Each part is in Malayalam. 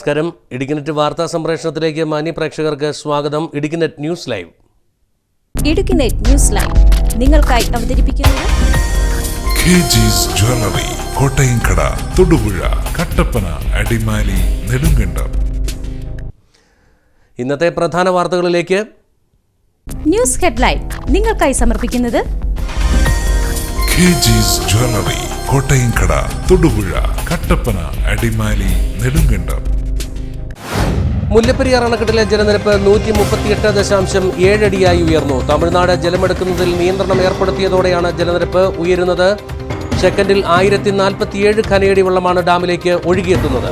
നമസ്കാരം. ഇടുക്കിനെറ്റ് വാർത്താ സംപ്രേഷണത്തിലേക്ക് മാന്യ പ്രേക്ഷകർക്ക് സ്വാഗതം. ഇടുക്കിനെറ്റ് ന്യൂസ് ലൈവ്. ഇടുക്കിനെറ്റ് ന്യൂസ് ലൈവ് നിങ്ങൾക്കായി അവതരിപ്പിക്കുന്നത് ജ്വല്ലറി, കോട്ടയംകട, തൊടുപുഴ, കട്ടപ്പന, അടിമാലി, നെടുങ്കണ്ടം. ഇന്നത്തെ പ്രധാന വാർത്തകളിലേക്ക്. ന്യൂസ് ഹെഡ്ലൈൻ നിങ്ങൾക്കായി സമർപ്പിക്കുന്നത് ജ്വല്ലറി, കോട്ടയംകട, തൊടുപുഴ, കട്ടപ്പന, അടിമാലി, നെടുങ്കണ്ടം. മുല്ലപ്പെരിയാർ അണക്കെട്ടിലെ ജലനിരപ്പ് 138.7 അടിയായി ഉയർന്നു. തമിഴ്നാട് ജലമെടുക്കുന്നതിൽ നിയന്ത്രണം ഏർപ്പെടുത്തിയതോടെയാണ് ജലനിരപ്പ് ഉയരുന്നത്. സെക്കൻഡിൽ 1047 ഘനയടി വെള്ളമാണ് ഡാമിലേക്ക് ഒഴുകിയെത്തുന്നത്.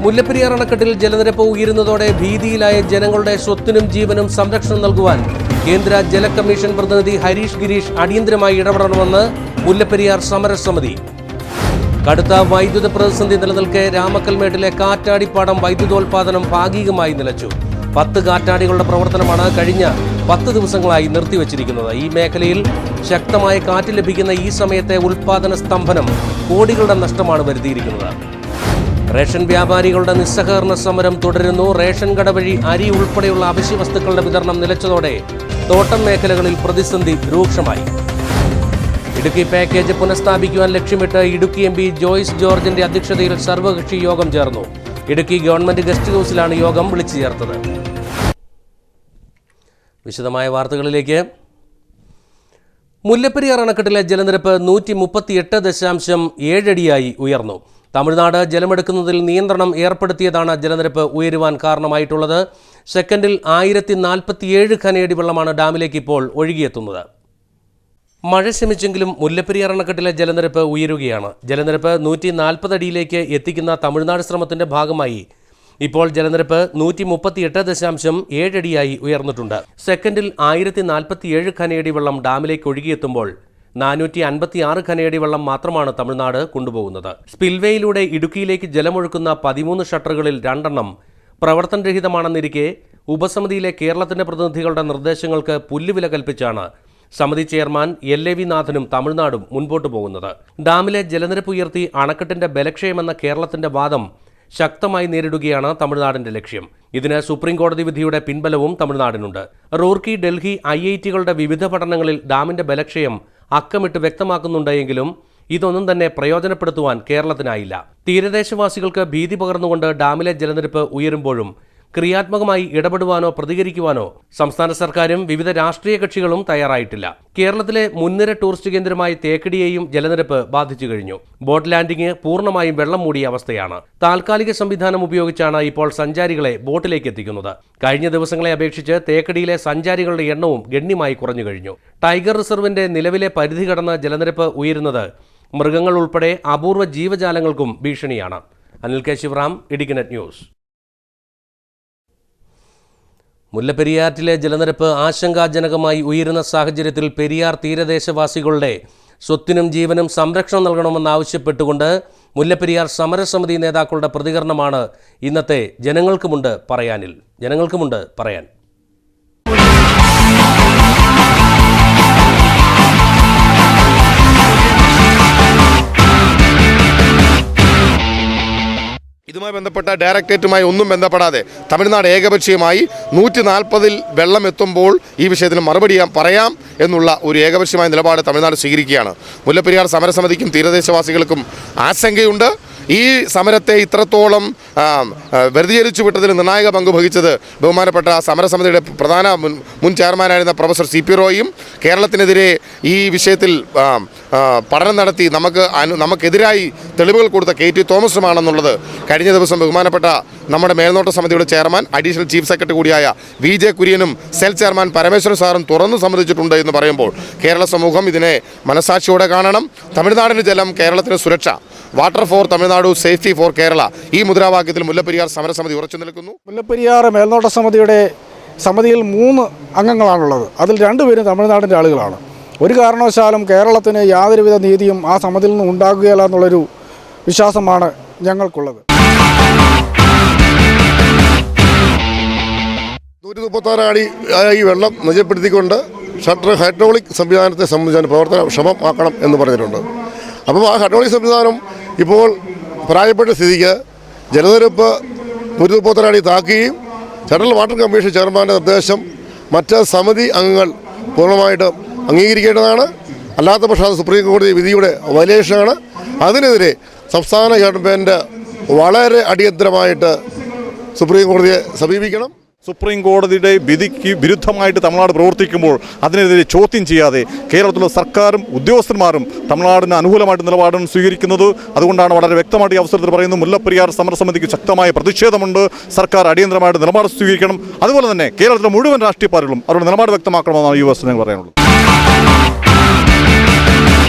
മുല്ലപ്പെരിയാർ അണക്കെട്ടിൽ ജലനിരപ്പ് ഉയരുന്നതോടെ ഭീതിയിലായ ജനങ്ങളുടെ സ്വത്തിനും ജീവനും സംരക്ഷണം നൽകുവാൻ കേന്ദ്ര ജല കമ്മീഷൻ പ്രതിനിധി ഹരീഷ് ഗിരീഷ് അടിയന്തരമായി ഇടപെടണമെന്ന് മുല്ലപ്പെരിയാർ സമരസമിതി. കടുത്ത വൈദ്യുത പ്രതിസന്ധി നിലനിൽക്കെ രാമക്കൽമേട്ടിലെ കാറ്റാടിപ്പാടം വൈദ്യുതോൽപാദനം ഭാഗികമായി നിലച്ചു. 10 കാറ്റാടികളുടെ പ്രവർത്തനമാണ് കഴിഞ്ഞ 10 ദിവസങ്ങളായി നിർത്തിവച്ചിരിക്കുന്നത്. ഈ മേഖലയിൽ ശക്തമായ കാറ്റ് ലഭിക്കുന്ന ഈ സമയത്തെ ഉൽപാദന സ്തംഭനം കോടികളുടെ നഷ്ടമാണ് വരുത്തിയിരിക്കുന്നത്. റേഷൻ വ്യാപാരികളുടെ നിസ്സഹകരണ സമരം തുടരുന്നു. റേഷൻ കട വഴി അരി ഉൾപ്പെടെയുള്ള അവശ്യ വസ്തുക്കളുടെ വിതരണം നിലച്ചതോടെ തോട്ടം മേഖലകളിൽ പ്രതിസന്ധി രൂക്ഷമായി. ഇടുക്കി പാക്കേജ് പുനഃസ്ഥാപിക്കുവാൻ ലക്ഷ്യമിട്ട് ഇടുക്കി MP ജോയ്സ് ജോർജിന്റെ അധ്യക്ഷതയിൽ സർവകക്ഷി യോഗം ചേർന്നു. ഇടുക്കി ഗവൺമെന്റ് ഗസ്റ്റ് ഹൌസിലാണ് യോഗം വിളിച്ചു ചേർത്തത്. വിശദമായ വാർത്തകളിലേക്ക്. മുല്ലപ്പെരിയാർ അണക്കെട്ടിലെ ജലനിരപ്പ് 138.7 അടിയായി ഉയർന്നു. തമിഴ്നാട് ജലമെടുക്കുന്നതിൽ നിയന്ത്രണം ഏർപ്പെടുത്തിയതാണ് ജലനിരപ്പ് ഉയരുവാൻ കാരണമായിട്ടുള്ളത്. സെക്കൻഡിൽ 1047 ഘനയടി വെള്ളമാണ് ഡാമിലേക്ക് ഇപ്പോൾ ഒഴുകിയെത്തുന്നത്. മഴ ശമിച്ചെങ്കിലും മുല്ലപ്പെരിയാർ അണക്കെട്ടിലെ ജലനിരപ്പ് ഉയരുകയാണ്. ജലനിരപ്പ് 140 അടിയിലേക്ക് എത്തിക്കുന്ന തമിഴ്നാട് ശ്രമത്തിന്റെ ഭാഗമായി ഇപ്പോൾ ജലനിരപ്പ് 138.7 അടിയായി ഉയർന്നിട്ടുണ്ട്. സെക്കൻഡിൽ 1047 ഘനയടി വെള്ളം ഡാമിലേക്ക് ഒഴുകിയെത്തുമ്പോൾ 456 ഘനയടി വെള്ളം മാത്രമാണ് തമിഴ്നാട് കൊണ്ടുപോകുന്നത്. സ്പിൽവേയിലൂടെ ഇടുക്കിയിലേക്ക് ജലമൊഴുക്കുന്ന 13 ഷട്ടറുകളിൽ 2 പ്രവർത്തനരഹിതമാണെന്നിരിക്കെ ഉപസമിതിയിലെ കേരളത്തിന്റെ പ്രതിനിധികളുടെ നിർദ്ദേശങ്ങൾക്ക് പുല്ലുവില കൽപ്പിച്ചാണ് സമിതി ചെയർമാൻ LAV നാഥനും തമിഴ്നാടും മുൻപോട്ടു പോകുന്നത്. ഡാമിലെ ജലനിരപ്പ് ഉയർത്തി അണക്കെട്ടിന്റെ ബലക്ഷയമെന്ന കേരളത്തിന്റെ വാദം ശക്തമായി നേരിടുകയാണ് തമിഴ്നാടിന്റെ ലക്ഷ്യം. ഇതിന് സുപ്രീം കോടതി വിധിയുടെ പിൻബലവും തമിഴ്നാടിനുണ്ട്. റൂർക്കി, ഡൽഹി IIT-കളുടെ വിവിധ പഠനങ്ങളിൽ ഡാമിന്റെ ബലക്ഷയം അക്കമിട്ട് വ്യക്തമാക്കുന്നുണ്ടെങ്കിലും ഇതൊന്നും തന്നെ പ്രയോജനപ്പെടുത്തുവാൻ കേരളത്തിനായില്ല. തീരദേശവാസികൾക്ക് ഭീതി പകർന്നുകൊണ്ട് ഡാമിലെ ജലനിരപ്പ് ഉയരുമ്പോഴും ക്രിയാത്മകമായി ഇടപെടുവാനോ പ്രതികരിക്കുവാനോ സംസ്ഥാന സർക്കാരും വിവിധ രാഷ്ട്രീയ കക്ഷികളും തയ്യാറായിട്ടില്ല. കേരളത്തിലെ മുൻനിര ടൂറിസ്റ്റ് കേന്ദ്രമായ തേക്കടിയെയും ജലനിരപ്പ് ബാധിച്ചു കഴിഞ്ഞു. ബോട്ട് ലാൻഡിംഗ് പൂർണ്ണമായും വെള്ളം മൂടിയ അവസ്ഥയാണ്. താൽക്കാലിക സംവിധാനം ഉപയോഗിച്ചാണ് ഇപ്പോൾ സഞ്ചാരികളെ ബോട്ടിലേക്ക് എത്തിക്കുന്നത്. കഴിഞ്ഞ ദിവസങ്ങളെ അപേക്ഷിച്ച് തേക്കടിയിലെ സഞ്ചാരികളുടെ എണ്ണവും ഗണ്യമായി കുറഞ്ഞു കഴിഞ്ഞു. ടൈഗർ റിസർവിന്റെ നിലവിലെ പരിധി കടന്ന് ജലനിരപ്പ് ഉയരുന്നത് മൃഗങ്ങൾ ഉൾപ്പെടെ അപൂർവ ജീവജാലങ്ങൾക്കും ഭീഷണിയാണ്. അനിൽ K. ശിവറാം, ഇടുക്കിനെറ്റ് ന്യൂസ്. മുല്ലപ്പെരിയാറ്റിലെ ജലനിരപ്പ് ആശങ്കാജനകമായി ഉയരുന്ന സാഹചര്യത്തിൽ പെരിയാർ തീരദേശവാസികളുടെ സ്വത്തിനും ജീവനും സംരക്ഷണം നൽകണമെന്നാവശ്യപ്പെട്ടുകൊണ്ട് മുല്ലപ്പെരിയാർ സമരസമിതി നേതാക്കളുടെ പ്രതികരണമാണ് ഇന്നത്തെ ജനങ്ങൾക്കുമുണ്ട് പറയാൻ. ഇതുമായി ബന്ധപ്പെട്ട ഡയറക്ടറേറ്റുമായി ഒന്നും ബന്ധപ്പെടാതെ തമിഴ്നാട് ഏകപക്ഷീയമായി 140-ൽ വെള്ളം എത്തുമ്പോൾ ഈ വിഷയത്തിന് മറുപടി പറയാം എന്നുള്ള ഒരു ഏകപക്ഷീയമായ നിലപാട് തമിഴ്നാട് സ്വീകരിക്കുകയാണ്. മുല്ലപ്പെരിയാർ സമരസമിതിക്കും തീരദേശവാസികൾക്കും ആശങ്കയുണ്ട്. ഈ സമരത്തെ ഇത്രത്തോളം വ്യതിചലിച്ചു വിട്ടതിൽ നിർണായക പങ്ക് വഹിച്ചത് ബഹുമാനപ്പെട്ട സമരസമിതിയുടെ പ്രധാന മുൻ ചെയർമാനായിരുന്ന പ്രൊഫസർ CP റോയും കേരളത്തിനെതിരെ ഈ വിഷയത്തിൽ പഠനം നടത്തി നമുക്കെതിരായി തെളിവുകൾ കൊടുത്ത KT തോമസുമാണെന്നുള്ളത് കഴിഞ്ഞ ദിവസം ബഹുമാനപ്പെട്ട നമ്മുടെ മേൽനോട്ട സമിതിയുടെ ചെയർമാൻ അഡീഷണൽ ചീഫ് സെക്രട്ടറി കൂടിയായ VJ കുര്യനും സെൽ ചെയർമാൻ പരമേശ്വരൻ സാറും തുറന്നു സമ്മതിച്ചിട്ടുണ്ട് എന്ന് പറയുമ്പോൾ കേരള സമൂഹം ഇതിനെ മനസാക്ഷിയോടെ കാണണം. തമിഴ്നാടിന് ജലം, കേരളത്തിന് സുരക്ഷ, water for Tamil Nadu, safety for Kerala, ഈ മുദ്രാവാക്യത്തിൽ മുല്ലപ്പെരിയാർ സമരസമിതി ഉറച്ചു നിൽക്കുന്നു. മുല്ലപ്പെരിയാർ മേൽനോട്ട സമിതിയിൽ 3 അംഗങ്ങളാണുള്ളത്. അതിൽ 2 പേരും തമിഴ്നാടിൻ്റെ ആളുകളാണ്. ഒരു കാരണവശാലും കേരളത്തിന് യാതൊരുവിധ നീതിയും ആ സമിതിയിൽ നിന്ന് ഉണ്ടാകുകയില്ല എന്നുള്ളൊരു വിശ്വാസമാണ് ഞങ്ങൾക്കുള്ളത്. 136 അടി ഈ വെള്ളം നിജപ്പെടുത്തിക്കൊണ്ട് ഷട്ടർ ഹൈഡ്രോളിക് സംവിധാനത്തെ സംബന്ധിച്ചാണ് പ്രവർത്തനക്ഷമമാക്കണം എന്ന് പറഞ്ഞിട്ടുണ്ട്. അപ്പോൾ ആ ഹൈഡ്രോളിക് സംവിധാനം ഇപ്പോൾ പ്രായപ്പെട്ട സ്ഥിതിക്ക് ജലനിരപ്പ് മുരുത് പോത്തനാടി താക്കുകയും സെൻട്രൽ വാട്ടർ കമ്മീഷൻ ചെയർമാൻ്റെ നിർദ്ദേശം മറ്റ് സമിതി അംഗങ്ങൾ പൂർണ്ണമായിട്ടും അംഗീകരിക്കേണ്ടതാണ്. അല്ലാത്ത പക്ഷം അത് സുപ്രീം കോടതി വിധിയുടെ വയലേഷനാണ്. അതിനെതിരെ സംസ്ഥാന ഗവൺമെൻറ് വളരെ അടിയന്തരമായിട്ട് സുപ്രീം കോടതിയെ സമീപിക്കണം. സുപ്രീം കോടതിയുടെ വിധിക്ക് വിരുദ്ധമായിട്ട് തമിഴ്നാട് പ്രവർത്തിക്കുമ്പോൾ അതിനെതിരെ ചോദ്യം ചെയ്യാതെ കേരളത്തിലുള്ള സർക്കാരും ഉദ്യോഗസ്ഥന്മാരും തമിഴ്നാടിന് അനുകൂലമായിട്ട് നിലപാടാണ് സ്വീകരിക്കുന്നത്. അതുകൊണ്ടാണ് വളരെ വ്യക്തമായിട്ട് ഈ അവസരത്തിൽ പറയുന്നത്, മുല്ലപ്പെരിയാർ സമരസമിതിക്ക് ശക്തമായ പ്രതിഷേധമുണ്ട്. സർക്കാർ അടിയന്തരമായിട്ട് നിലപാട് സ്വീകരിക്കണം. അതുപോലെ തന്നെ കേരളത്തിലെ മുഴുവൻ രാഷ്ട്രീയ പാർട്ടികളും അവരുടെ നിലപാട് വ്യക്തമാക്കണമെന്നാണ് ഈ അവസരം പറയാനുള്ളത്.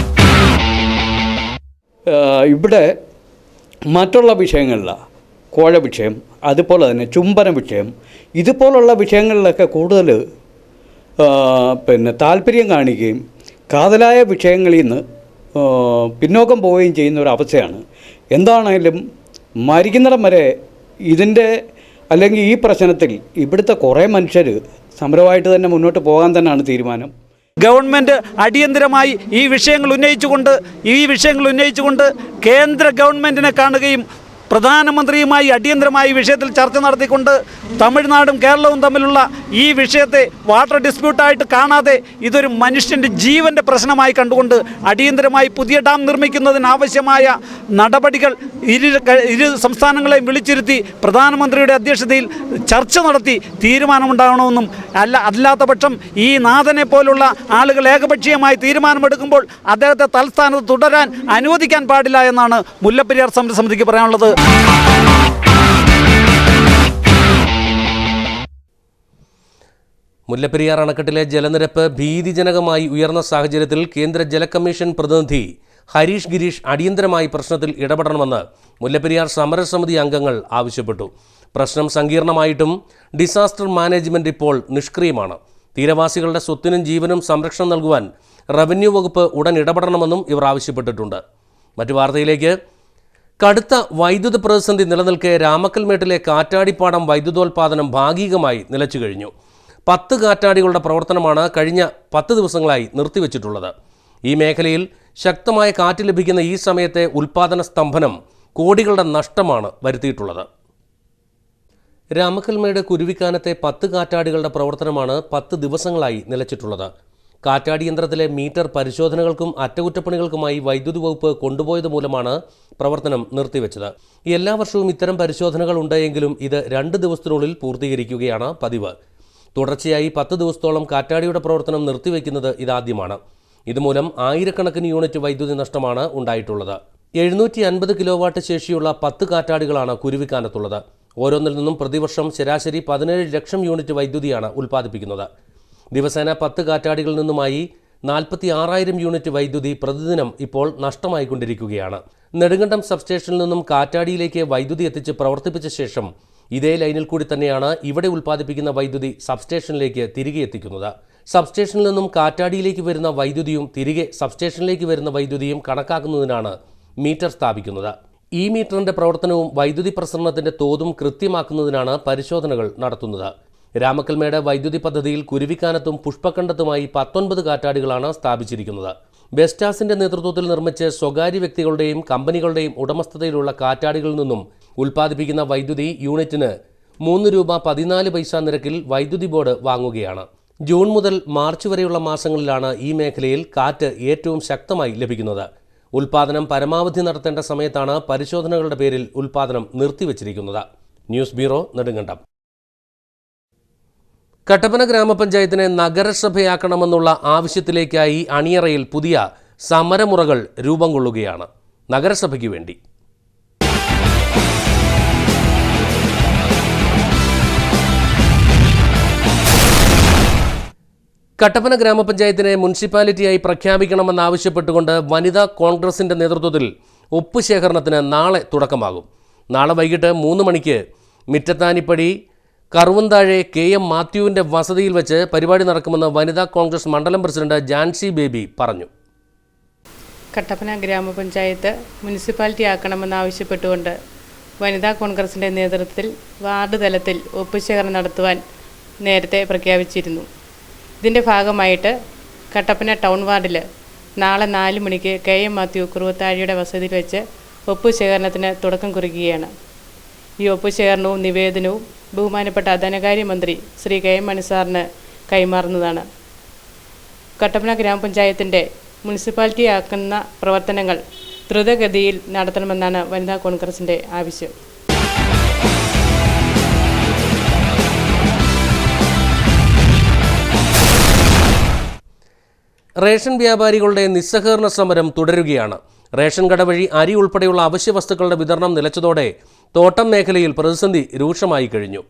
ഇവിടെ മറ്റുള്ള വിഷയങ്ങളില്ല, കോഴ വിഷയം, അതുപോലെ തന്നെ ചുംബന വിഷയം, ഇതുപോലുള്ള വിഷയങ്ങളിലൊക്കെ കൂടുതൽ താല്പര്യം കാണിക്കുകയും കാതലായ വിഷയങ്ങളിൽ നിന്ന് പിന്നോക്കം പോവുകയും ചെയ്യുന്ന ഒരു അവസ്ഥയാണ്. എന്താണേലും മരിക്കുന്നിടം വരെ ഇതിൻ്റെ അല്ലെങ്കിൽ ഈ പ്രശ്നത്തിൽ ഇവിടുത്തെ കുറേ മനുഷ്യർ സമരമായിട്ട് തന്നെ മുന്നോട്ട് പോകാൻ തന്നെയാണ് തീരുമാനം. ഗവൺമെൻറ് അടിയന്തരമായി ഈ വിഷയങ്ങൾ ഉന്നയിച്ചുകൊണ്ട് കേന്ദ്ര ഗവൺമെൻറ്റിനെ കാണുകയും പ്രധാനമന്ത്രിയുമായി അടിയന്തരമായി വിഷയത്തിൽ ചർച്ച നടത്തിക്കൊണ്ട് തമിഴ്നാടും കേരളവും തമ്മിലുള്ള ഈ വിഷയത്തെ വാട്ടർ ഡിസ്പ്യൂട്ടായിട്ട് കാണാതെ ഇതൊരു മനുഷ്യൻ്റെ ജീവൻ്റെ പ്രശ്നമായി കണ്ടുകൊണ്ട് അടിയന്തരമായി പുതിയ ഡാം നിർമ്മിക്കുന്നതിനാവശ്യമായ നടപടികൾ ഇരു സംസ്ഥാനങ്ങളെയും വിളിച്ചിരുത്തി പ്രധാനമന്ത്രിയുടെ അധ്യക്ഷതയിൽ ചർച്ച നടത്തി തീരുമാനമുണ്ടാകണമെന്നും അല്ലാത്ത പക്ഷം ഈ നാഥനെ പോലുള്ള ആളുകൾ ഏകപക്ഷീയമായി തീരുമാനമെടുക്കുമ്പോൾ അദ്ദേഹത്തെ തൽസ്ഥാനത്ത് തുടരാൻ അനുവദിക്കാൻ പാടില്ല എന്നാണ് മുല്ലപ്പെരിയാർ സമരസമിതിക്ക് പറയാനുള്ളത്. മുല്ലപ്പെരിയാർ അണക്കെട്ടിലെ ജലനിരപ്പ് ഭീതിജനകമായി ഉയർന്ന സാഹചര്യത്തിൽ കേന്ദ്ര ജല കമ്മീഷൻ പ്രതിനിധി ഹരീഷ് ഗിരീഷ് അടിയന്തരമായി പ്രശ്നത്തിൽ ഇടപെടണമെന്ന് മുല്ലപ്പെരിയാർ സമരസമിതി അംഗങ്ങൾ ആവശ്യപ്പെട്ടു. പ്രശ്നം സങ്കീർണമായിട്ടും ഡിസാസ്റ്റർ മാനേജ്മെന്റ് ഇപ്പോൾ നിഷ്ക്രിയമാണ്. തീരവാസികളുടെ സ്വത്തിനും ജീവനും സംരക്ഷണം നൽകുവാൻ റവന്യൂ വകുപ്പ് ഉടൻ ഇടപെടണമെന്നും ഇവർ ആവശ്യപ്പെട്ടിട്ടുണ്ട്. മറ്റു വാർത്തയിലേക്ക്. കടുത്ത വൈദ്യുത പ്രതിസന്ധി നിലനിൽക്കെ രാമക്കൽമേട്ടിലെ കാറ്റാടിപ്പാടം വൈദ്യുതോൽപാദനം ഭാഗികമായി നിലച്ചു കഴിഞ്ഞു. 10 കാറ്റാടികളുടെ പ്രവർത്തനമാണ് കഴിഞ്ഞ 10 ദിവസങ്ങളായി നിർത്തിവെച്ചിട്ടുള്ളത്. ഈ മേഖലയിൽ ശക്തമായ കാറ്റ് ലഭിക്കുന്ന ഈ സമയത്തെ ഉൽപാദന സ്തംഭനം കോടികളുടെ നഷ്ടമാണ് വരുത്തിയിട്ടുള്ളത്. രാമക്കൽമേട് കുരുവിക്കാനത്തെ 10 കാറ്റാടികളുടെ പ്രവർത്തനമാണ് 10 ദിവസങ്ങളായി നിലച്ചിട്ടുള്ളത്. കാറ്റാടി യന്ത്രത്തിലെ മീറ്റർ പരിശോധനകൾക്കും അറ്റകുറ്റപ്പണികൾക്കുമായി വൈദ്യുതി വകുപ്പ് കൊണ്ടുപോയത് മൂലമാണ് പ്രവർത്തനം നിർത്തിവെച്ചത്. എല്ലാ വർഷവും ഇത്തരം പരിശോധനകൾ ഉണ്ടായെങ്കിലും ഇത് 2 ദിവസത്തിനുള്ളിൽ പൂർത്തീകരിക്കുകയാണ് പതിവ്. തുടർച്ചയായി 10 ദിവസത്തോളം കാറ്റാടിയുടെ പ്രവർത്തനം നിർത്തിവെക്കുന്നത് ഇതാദ്യമാണ്. ഇതുമൂലം ആയിരക്കണക്കിന് യൂണിറ്റ് വൈദ്യുതി നഷ്ടമാണ് ഉണ്ടായിട്ടുള്ളത്. 750 കിലോവാട്ട് ശേഷിയുള്ള 10 കാറ്റാടികളാണ് കുരുവിക്കാനത്തുള്ളത്. ഓരോന്നിൽ നിന്നും പ്രതിവർഷം ശരാശരി 17 ലക്ഷം യൂണിറ്റ് വൈദ്യുതിയാണ് ഉൽപ്പാദിപ്പിക്കുന്നത്. ദിവസേന 10 കാറ്റാടികളിൽ നിന്നുമായി 46,000 യൂണിറ്റ് വൈദ്യുതി പ്രതിദിനം ഇപ്പോൾ നഷ്ടമായിക്കൊണ്ടിരിക്കുകയാണ്. നെടുങ്കണ്ടം സബ്സ്റ്റേഷനിൽ നിന്നും കാറ്റാടിയിലേക്ക് വൈദ്യുതി എത്തിച്ച് പ്രവർത്തിപ്പിച്ച ശേഷം ഇതേ ലൈനിൽ കൂടി തന്നെയാണ് ഇവിടെ ഉൽപ്പാദിപ്പിക്കുന്ന വൈദ്യുതി സബ്സ്റ്റേഷനിലേക്ക് തിരികെ എത്തിക്കുന്നത്. സബ്സ്റ്റേഷനിൽ നിന്നും കാറ്റാടിയിലേക്ക് വരുന്ന വൈദ്യുതിയും തിരികെ സബ്സ്റ്റേഷനിലേക്ക് വരുന്ന വൈദ്യുതിയും കണക്കാക്കുന്നതിനാണ് മീറ്റർ സ്ഥാപിക്കുന്നത്. ഈ മീറ്ററിന്റെ പ്രവർത്തനവും വൈദ്യുതി പ്രസരണത്തിന്റെ തോതും കൃത്യമാക്കുന്നതിനാണ് പരിശോധനകൾ നടത്തുന്നത്. രാമക്കൽമേട് വൈദ്യുതി പദ്ധതിയിൽ കുരുവിക്കാനത്തും പുഷ്പക്കണ്ടത്തുമായി 19 കാറ്റാടികളാണ് സ്ഥാപിച്ചിരിക്കുന്നത്. ബെസ്റ്റാസിന്റെ നേതൃത്വത്തിൽ നിർമ്മിച്ച് സ്വകാര്യ വ്യക്തികളുടെയും കമ്പനികളുടെയും ഉടമസ്ഥതയിലുള്ള കാറ്റാടികളിൽ നിന്നും ഉൽപ്പാദിപ്പിക്കുന്ന വൈദ്യുതി യൂണിറ്റിന് 3 രൂപ 14 പൈസ നിരക്കിൽ വൈദ്യുതി ബോർഡ് വാങ്ങുകയാണ്. ജൂൺ മുതൽ മാർച്ച് വരെയുള്ള മാസങ്ങളിലാണ് ഈ മേഖലയിൽ കാറ്റ് ഏറ്റവും ശക്തമായി ലഭിക്കുന്നത്. ഉൽപ്പാദനം പരമാവധി നടത്തേണ്ട സമയത്താണ് പരിശോധനകളുടെ പേരിൽ ഉൽപ്പാദനം നിർത്തിവച്ചിരിക്കുന്നത്. News bureau, Nedumkandam. കട്ടപ്പന ഗ്രാമപഞ്ചായത്തിനെ നഗരസഭയാക്കണമെന്നുള്ള ആവശ്യത്തിലേക്കായി അണിയറയിൽ പുതിയ സമരമുറകൾ രൂപം കൊള്ളുകയാണ്. നഗരസഭയ്ക്ക് വേണ്ടി കട്ടപ്പന ഗ്രാമപഞ്ചായത്തിനെ മുനിസിപ്പാലിറ്റിയായി പ്രഖ്യാപിക്കണമെന്നാവശ്യപ്പെട്ടുകൊണ്ട് വനിതാ കോൺഗ്രസിന്റെ നേതൃത്വത്തിൽ ഒപ്പുശേഖരണത്തിന് നാളെ തുടക്കമാകും. നാളെ വൈകിട്ട് 3 മണിക്ക് മിറ്റത്താനിപ്പടി കറുവന്താഴെ KM മാത്യുവിൻ്റെ വസതിയിൽ വെച്ച് പരിപാടി നടക്കുമെന്ന് വനിതാ കോൺഗ്രസ് മണ്ഡലം പ്രസിഡന്റ് ജാൻസി ബേബി പറഞ്ഞു. കട്ടപ്പന ഗ്രാമപഞ്ചായത്ത് മുനിസിപ്പാലിറ്റി ആക്കണമെന്നാവശ്യപ്പെട്ടുകൊണ്ട് വനിതാ കോൺഗ്രസിൻ്റെ നേതൃത്വത്തിൽ വാർഡ് തലത്തിൽ ഒപ്പുശേഖരണം നടത്തുവാൻ നേരത്തെ പ്രഖ്യാപിച്ചിരുന്നു. ഇതിൻ്റെ ഭാഗമായിട്ട് കട്ടപ്പന ടൗൺ വാർഡിൽ നാളെ 4 മണിക്ക് KM മാത്യു കുറുവത്താഴിയുടെ വസതിയിൽ വെച്ച് ഒപ്പുശേഖരണത്തിന് തുടക്കം കുറിക്കുകയാണ്. ഈ ഒപ്പുശേഖരണവും നിവേദനവും ബഹുമാനപ്പെട്ട ധനകാര്യമന്ത്രി ശ്രീ കെ.എം. മണി സാറിന് കൈമാറുന്നതാണ്. കട്ടപ്പന ഗ്രാമപഞ്ചായത്തിൻ്റെ മുനിസിപ്പാലിറ്റി ആക്കുന്ന പ്രവർത്തനങ്ങൾ ദ്രുതഗതിയിൽ നടത്തണമെന്നാണ് വനിതാ കോൺഗ്രസിൻ്റെ ആവശ്യം. റേഷൻ വ്യാപാരികളുടെ നിസ്സഹകരണ സമരം തുടരുകയാണ്. റേഷൻ കട വഴി അരി ഉൾപ്പെടെയുള്ള അവശ്യ വസ്തുക്കളുടെ വിതരണം നിലച്ചതോടെ തോട്ടം മേഖലയിൽ പ്രതിസന്ധി രൂക്ഷമായി കഴിഞ്ഞു.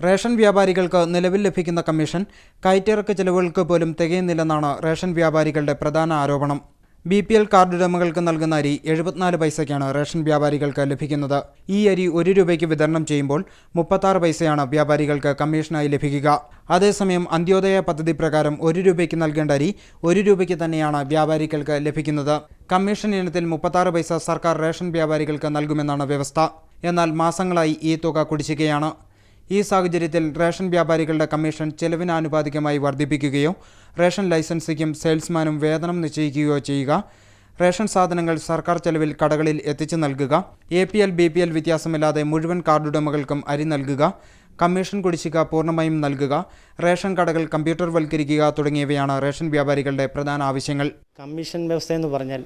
റേഷൻ വ്യാപാരികൾക്ക് നിലവിൽ ലഭിക്കുന്ന കമ്മീഷൻ കയറ്റിറക്ക് ചെലവുകൾക്ക് പോലും തികയുന്നില്ലെന്നാണ് റേഷൻ വ്യാപാരികളുടെ പ്രധാന ആരോപണം. BPL കാർഡ് ഉടമകൾക്ക് നൽകുന്ന അരി 74 പൈസയ്ക്കാണ് റേഷൻ വ്യാപാരികൾക്ക് ലഭിക്കുന്നത്. ഈ അരി 1 രൂപയ്ക്ക് വിതരണം ചെയ്യുമ്പോൾ 36 പൈസയാണ് വ്യാപാരികൾക്ക് കമ്മീഷനായി ലഭിക്കുക. അതേസമയം അന്ത്യോദയ പദ്ധതി പ്രകാരം 1 രൂപയ്ക്ക് നൽകേണ്ട അരി 1 രൂപയ്ക്ക് തന്നെയാണ് വ്യാപാരികൾക്ക് ലഭിക്കുന്നത്. കമ്മീഷൻ ഇനത്തിൽ 36 പൈസ സർക്കാർ റേഷൻ വ്യാപാരികൾക്ക് നൽകുമെന്നാണ് വ്യവസ്ഥ. എന്നാൽ മാസങ്ങളായി ഈ തുക കുടിശ്ശികയാണ്. ഈ സാഹചര്യത്തിൽ റേഷൻ വ്യാപാരികളുടെ കമ്മീഷൻ ചെലവിന് ആനുപാതികമായി വർദ്ധിപ്പിക്കുകയോ റേഷൻ ലൈസൻസിക്കും സെയിൽസ്മാനും വേതനം നിശ്ചയിക്കുകയോ ചെയ്യുക, റേഷൻ സാധനങ്ങൾ സർക്കാർ ചെലവിൽ കടകളിൽ എത്തിച്ചു നൽകുക, APL BPL വ്യത്യാസമില്ലാതെ മുഴുവൻ കാർഡുടമകൾക്കും അരി നൽകുക, കമ്മീഷൻ കുടിശ്ശിക പൂർണ്ണമായും നൽകുക, റേഷൻ കടകൾ കമ്പ്യൂട്ടർവൽക്കരിക്കുക തുടങ്ങിയവയാണ് റേഷൻ വ്യാപാരികളുടെ പ്രധാന ആവശ്യങ്ങൾ. കമ്മീഷൻ വ്യവസ്ഥയെന്ന് പറഞ്ഞാൽ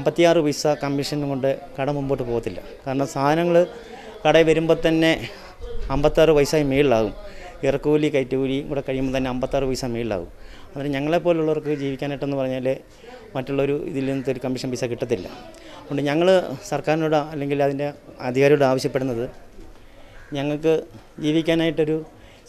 56 പൈസ കമ്മീഷൻ കൊണ്ട് കട മുമ്പോട്ട് പോകത്തില്ല. കാരണം സാധനങ്ങൾ കടയിൽ വരുമ്പോൾ തന്നെ 56 പൈസയും മേളിലാകും. ഇറക്കുകൂലി കയറ്റുകൂലിയും കൂടെ കഴിയുമ്പോൾ തന്നെ 56 പൈസ മേളിലാകും. അന്നേരം ഞങ്ങളെപ്പോലുള്ളവർക്ക് ജീവിക്കാനായിട്ടെന്ന് പറഞ്ഞാൽ മറ്റുള്ളൊരു ഇതിൽ നിന്നൊരു ഒരു കമ്മീഷൻ പൈസ കിട്ടത്തില്ല. അതുകൊണ്ട് ഞങ്ങൾ സർക്കാരിനോട് അല്ലെങ്കിൽ അതിൻ്റെ അധികാരിയോട് ആവശ്യപ്പെടുന്നത് ഞങ്ങൾക്ക് ജീവിക്കാനായിട്ടൊരു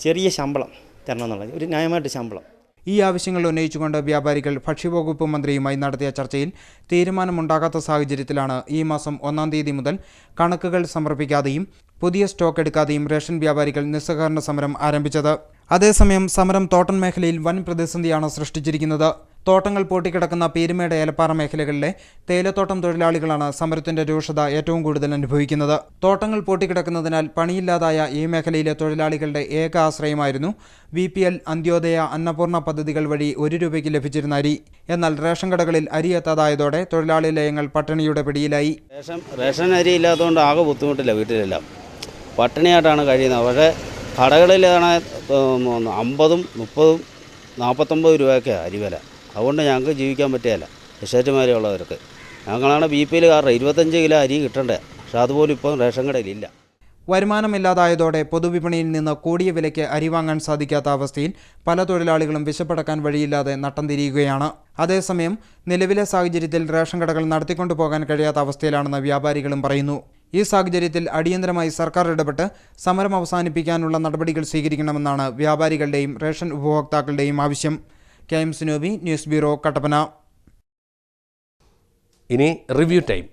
ചെറിയ ശമ്പളം തരണം എന്നുള്ളത്, ഒരു ന്യായമായിട്ട് ശമ്പളം. ഈ ആവശ്യങ്ങൾ ഉന്നയിച്ചുകൊണ്ട് വ്യാപാരികൾ ഭക്ഷ്യവകുപ്പ് മന്ത്രിയുമായി നടത്തിയ ചർച്ചയിൽ തീരുമാനമുണ്ടാകാത്ത സാഹചര്യത്തിലാണ് ഈ മാസം 1-ാം തീയതി മുതൽ കണക്കുകൾ സമർപ്പിക്കാതെയും പുതിയ സ്റ്റോക്ക് എടുക്കാതെയും റേഷൻ വ്യാപാരികൾ നിസ്സഹകരണ സമരം ആരംഭിച്ചത്. അതേസമയം സമരം തോട്ടം മേഖലയിൽ വൻ പ്രതിസന്ധിയാണ് സൃഷ്ടിച്ചിരിക്കുന്നത്. തോട്ടങ്ങൾ പൂട്ടിക്കിടക്കുന്ന പീരുമേട് ഏലപ്പാറ മേഖലകളിലെ തേയിലത്തോട്ടം തൊഴിലാളികളാണ് സമരത്തിന്റെ രൂക്ഷത ഏറ്റവും കൂടുതൽ അനുഭവിക്കുന്നത്. തോട്ടങ്ങൾ പൂട്ടിക്കിടക്കുന്നതിനാൽ പണിയില്ലാതായ ഈ മേഖലയിലെ തൊഴിലാളികളുടെ ഏക ആശ്രയമായിരുന്നു BPL, അന്ത്യോദയ, അന്നപൂർണ പദ്ധതികൾ വഴി 1 രൂപയ്ക്ക് ലഭിച്ചിരുന്ന അരി. എന്നാൽ റേഷൻ കടകളിൽ അരി എത്താതായതോടെ തൊഴിലാളി ലയങ്ങൾ പട്ടിണിയുടെ പിടിയിലായി. റേഷൻ അരി ഇല്ലാത്തതുകൊണ്ട് ആകെ ബുദ്ധിമുട്ടില്ല, വീട്ടിലെല്ലാം പട്ടിണിയായിട്ടാണ് കഴിയുന്നത്. പക്ഷേ കടകളിലാണ് 50, 30, 49 രൂപയൊക്കെ അരി വില. അതുകൊണ്ട് ഞങ്ങൾക്ക് ജീവിക്കാൻ പറ്റുകയില്ല. എസ്റ്റേറ്റുമാരുള്ളവർക്ക് ഞങ്ങളാണ് BPL കാരുടെ 25 കിലോ അരി കിട്ടണ്ടേ, പക്ഷെ അതുപോലും ഇപ്പം റേഷൻ കടയിലില്ല. വരുമാനമില്ലാതായതോടെ പൊതുവിപണിയിൽ നിന്ന് കൂടിയ വിലയ്ക്ക് അരി വാങ്ങാൻ സാധിക്കാത്ത അവസ്ഥയിൽ പല തൊഴിലാളികളും വിശപ്പടക്കാൻ വഴിയില്ലാതെ നട്ടം തിരിയുകയാണ്. അതേസമയം നിലവിലെ സാഹചര്യത്തിൽ റേഷൻ കടകൾ നടത്തിക്കൊണ്ടു പോകാൻ കഴിയാത്ത അവസ്ഥയിലാണെന്ന് വ്യാപാരികളും പറയുന്നു. ഈ സാഹചര്യത്തിൽ അടിയന്തരമായി സർക്കാർ ഇടപെട്ട് സമരം അവസാനിപ്പിക്കാനുള്ള നടപടികൾ സ്വീകരിക്കണമെന്നാണ് വ്യാപാരികളുടെയും റേഷൻ ഉപഭോക്താക്കളുടെയും ആവശ്യം. KM Sinobi, news bureau, Kattappana. ഇനി റിവ്യൂ ടൈം.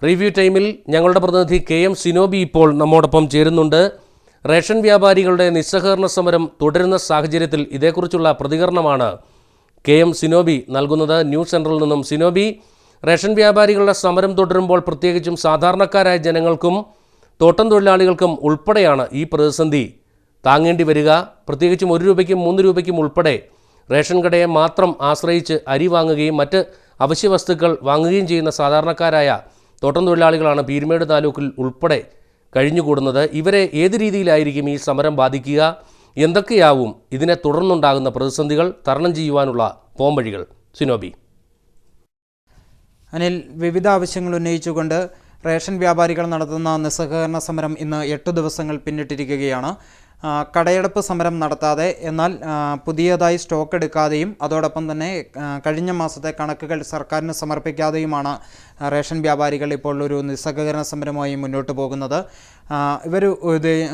റിവ്യൂ ടൈമിൽ ഞങ്ങളുടെ പ്രതിനിധി KM സിനോബി ഇപ്പോൾ നമ്മോടൊപ്പം ചേരുന്നുണ്ട്. റേഷൻ വ്യാപാരികളുടെ നിസ്സഹകരണ സമരം തുടരുന്ന സാഹചര്യത്തിൽ ഇതേക്കുറിച്ചുള്ള പ്രതികരണമാണ് KM സിനോബി നൽകുന്നത് ന്യൂസ് സെൻറ്ററിൽ നിന്നും. സിനോബി, റേഷൻ വ്യാപാരികളുടെ സമരം തുടരുമ്പോൾ പ്രത്യേകിച്ചും സാധാരണക്കാരായ ജനങ്ങൾക്കും തോട്ടം തൊഴിലാളികൾക്കും ഉൾപ്പെടെയാണ് ഈ പ്രതിസന്ധി താങ്ങേണ്ടി വരിക. പ്രത്യേകിച്ചും 1 രൂപയ്ക്കും 3 രൂപയ്ക്കും ഉൾപ്പെടെ റേഷൻ കടയെ മാത്രം ആശ്രയിച്ച് അരി വാങ്ങുകയും മറ്റ് അവശ്യ വസ്തുക്കൾ വാങ്ങുകയും ചെയ്യുന്ന സാധാരണക്കാരായ തോട്ടം തൊഴിലാളികളാണ് പീരുമേട് താലൂക്കിൽ ഉൾപ്പെടെ കഴിഞ്ഞുകൂടുന്നത്. ഇവരെ ഏത് രീതിയിലായിരിക്കും ഈ സമരം ബാധിക്കുക? എന്തൊക്കെയാവും ഇതിനെ തുടർന്നുണ്ടാകുന്ന പ്രതിസന്ധികൾ തരണം ചെയ്യുവാനുള്ള പോംവഴികൾ? സിനോബി. അനിൽ, വിവിധ ആവശ്യങ്ങൾ ഉന്നയിച്ചുകൊണ്ട് റേഷൻ വ്യാപാരികൾ നടത്തുന്ന നിസ്സഹകരണ സമരം ഇന്ന് 8 ദിവസങ്ങൾ പിന്നിട്ടിരിക്കുകയാണ്. കടയടപ്പ് സമരം നടത്താതെ എന്നാൽ പുതിയതായി സ്റ്റോക്ക് എടുക്കാതെയും അതോടൊപ്പം തന്നെ കഴിഞ്ഞ മാസത്തെ കണക്കുകൾ സർക്കാരിന് സമർപ്പിക്കാതെയുമാണ് റേഷൻ വ്യാപാരികൾ ഇപ്പോൾ ഒരു നിസ്സഹകരണ സമരമായി മുന്നോട്ട് പോകുന്നത്. ഇവർ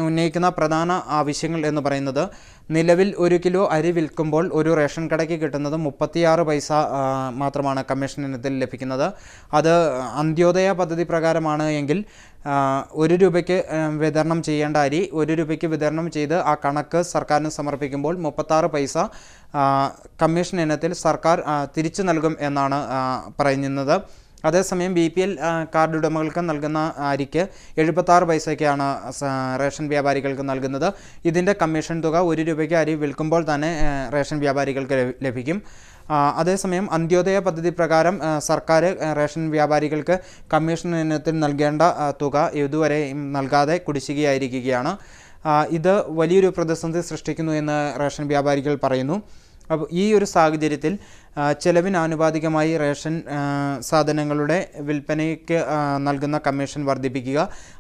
ഉന്നയിക്കുന്ന പ്രധാന ആവശ്യങ്ങൾ എന്ന് പറയുന്നത്, നിലവിൽ 1 കിലോ അരി വിൽക്കുമ്പോൾ ഒരു റേഷൻ കടയ്ക്ക് കിട്ടുന്നത് 36 പൈസ മാത്രമാണ് കമ്മീഷൻ ഇനത്തിൽ ലഭിക്കുന്നത്. അത് അന്ത്യോദയ പദ്ധതി പ്രകാരമാണ് എങ്കിൽ 1 രൂപയ്ക്ക് വിതരണം ചെയ്യേണ്ട അരി 1 രൂപയ്ക്ക് വിതരണം ചെയ്ത് ആ കണക്ക് സർക്കാരിന് സമർപ്പിക്കുമ്പോൾ 36 പൈസ കമ്മീഷൻ ഇനത്തിൽ സർക്കാർ തിരിച്ചു നൽകും എന്നാണ് പറയുന്നത്. അതേസമയം BPL കാർഡ് ഉടമകൾക്ക് നൽകുന്ന അരിക്ക് 76 പൈസയ്ക്കാണ് റേഷൻ വ്യാപാരികൾക്ക് നൽകുന്നത്. ഇതിൻ്റെ കമ്മീഷൻ തുക 1 രൂപയ്ക്ക് അരി വിൽക്കുമ്പോൾ തന്നെ റേഷൻ വ്യാപാരികൾക്ക് ലഭിക്കും. അതേസമയം അന്ത്യോദയ പദ്ധതി പ്രകാരം സർക്കാർ റേഷൻ വ്യാപാരികൾക്ക് കമ്മീഷൻ ഇനത്തിൽ നൽകേണ്ട തുക ഇതുവരെ നൽകാതെ കുടിശ്ശികയായിരിക്കുകയാണ്. ഇത് വലിയൊരു പ്രതിസന്ധി സൃഷ്ടിക്കുന്നു എന്ന് റേഷൻ വ്യാപാരികൾ പറയുന്നു. അപ്പോൾ ഈ ഒരു സാഹചര്യത്തിൽ ചെലവിന് ആനുപാതികമായി റേഷൻ സാധനങ്ങളുടെ വിൽപ്പനയ്ക്ക് നൽകുന്ന കമ്മീഷൻ വർദ്ധിപ്പിക്കുക,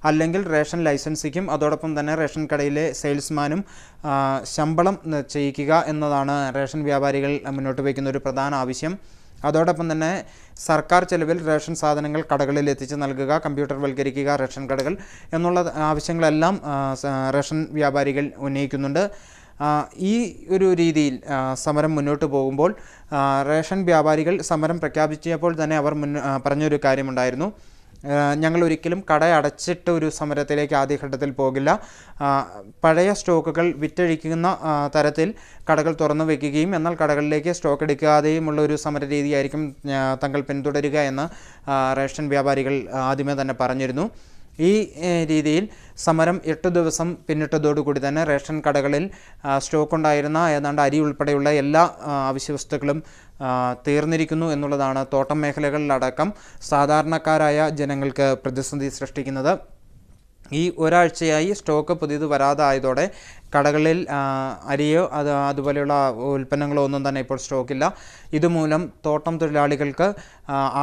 അല്ലെങ്കിൽ റേഷൻ ലൈസൻസിക്കും അതോടൊപ്പം തന്നെ റേഷൻ കടയിലെ സെയിൽസ്മാനും ശമ്പളം ചെയ്യിക്കുക എന്നതാണ് റേഷൻ വ്യാപാരികൾ മുന്നോട്ട് വയ്ക്കുന്ന ഒരു പ്രധാന ആവശ്യം. അതോടൊപ്പം തന്നെ സർക്കാർ ചെലവിൽ റേഷൻ സാധനങ്ങൾ കടകളിൽ എത്തിച്ച് നൽകുക, കമ്പ്യൂട്ടർവൽക്കരിക്കുക റേഷൻ കടകൾ എന്നുള്ള ആവശ്യങ്ങളെല്ലാം റേഷൻ വ്യാപാരികൾ ഉന്നയിക്കുന്നുണ്ട്. ഈ ഒരു രീതിയിൽ സമരം മുന്നോട്ട് പോകുമ്പോൾ റേഷൻ വ്യാപാരികൾ സമരം പ്രഖ്യാപിച്ചപ്പോൾ തന്നെ അവർ പറഞ്ഞൊരു കാര്യമുണ്ടായിരുന്നു. ഞങ്ങൾ ഒരിക്കലും കട അടച്ചിട്ട് ഒരു സമരത്തിലേക്ക് ആദ്യഘട്ടത്തിൽ പോകില്ല. പഴയ സ്റ്റോക്കുകൾ വിറ്റഴിക്കുന്ന തരത്തിൽ കടകൾ തുറന്നു വയ്ക്കുകയും എന്നാൽ കടകളിലേക്ക് സ്റ്റോക്ക് എടുക്കാതെയുമുള്ള ഒരു സമര രീതിയായിരിക്കും തങ്ങൾ പിന്തുടരുക എന്ന് റേഷൻ വ്യാപാരികൾ ആദ്യമേ തന്നെ പറഞ്ഞിരുന്നു. ഈ രീതിയിൽ സമരം 8 ദിവസം പിന്നിട്ടതോടുകൂടി തന്നെ റേഷൻ കടകളിൽ സ്റ്റോക്കുണ്ടായിരുന്ന ഏതാണ്ട് അരി ഉൾപ്പെടെയുള്ള എല്ലാ അവശ്യവസ്തുക്കളും തീർന്നിരിക്കുന്നു എന്നുള്ളതാണ് തോട്ടം മേഖലകളിലടക്കം സാധാരണക്കാരായ ജനങ്ങൾക്ക് പ്രതിസന്ധി സൃഷ്ടിക്കുന്നത്. ഈ ഒരാഴ്ചയായി സ്റ്റോക്ക് പുതിയത് വരാതായതോടെ കടകളിൽ അരിയോ അതുപോലെയുള്ള ഉൽപ്പന്നങ്ങളോ ഒന്നും തന്നെ ഇപ്പോൾ സ്റ്റോക്കില്ല. ഇതുമൂലം തോട്ടം തൊഴിലാളികൾക്ക്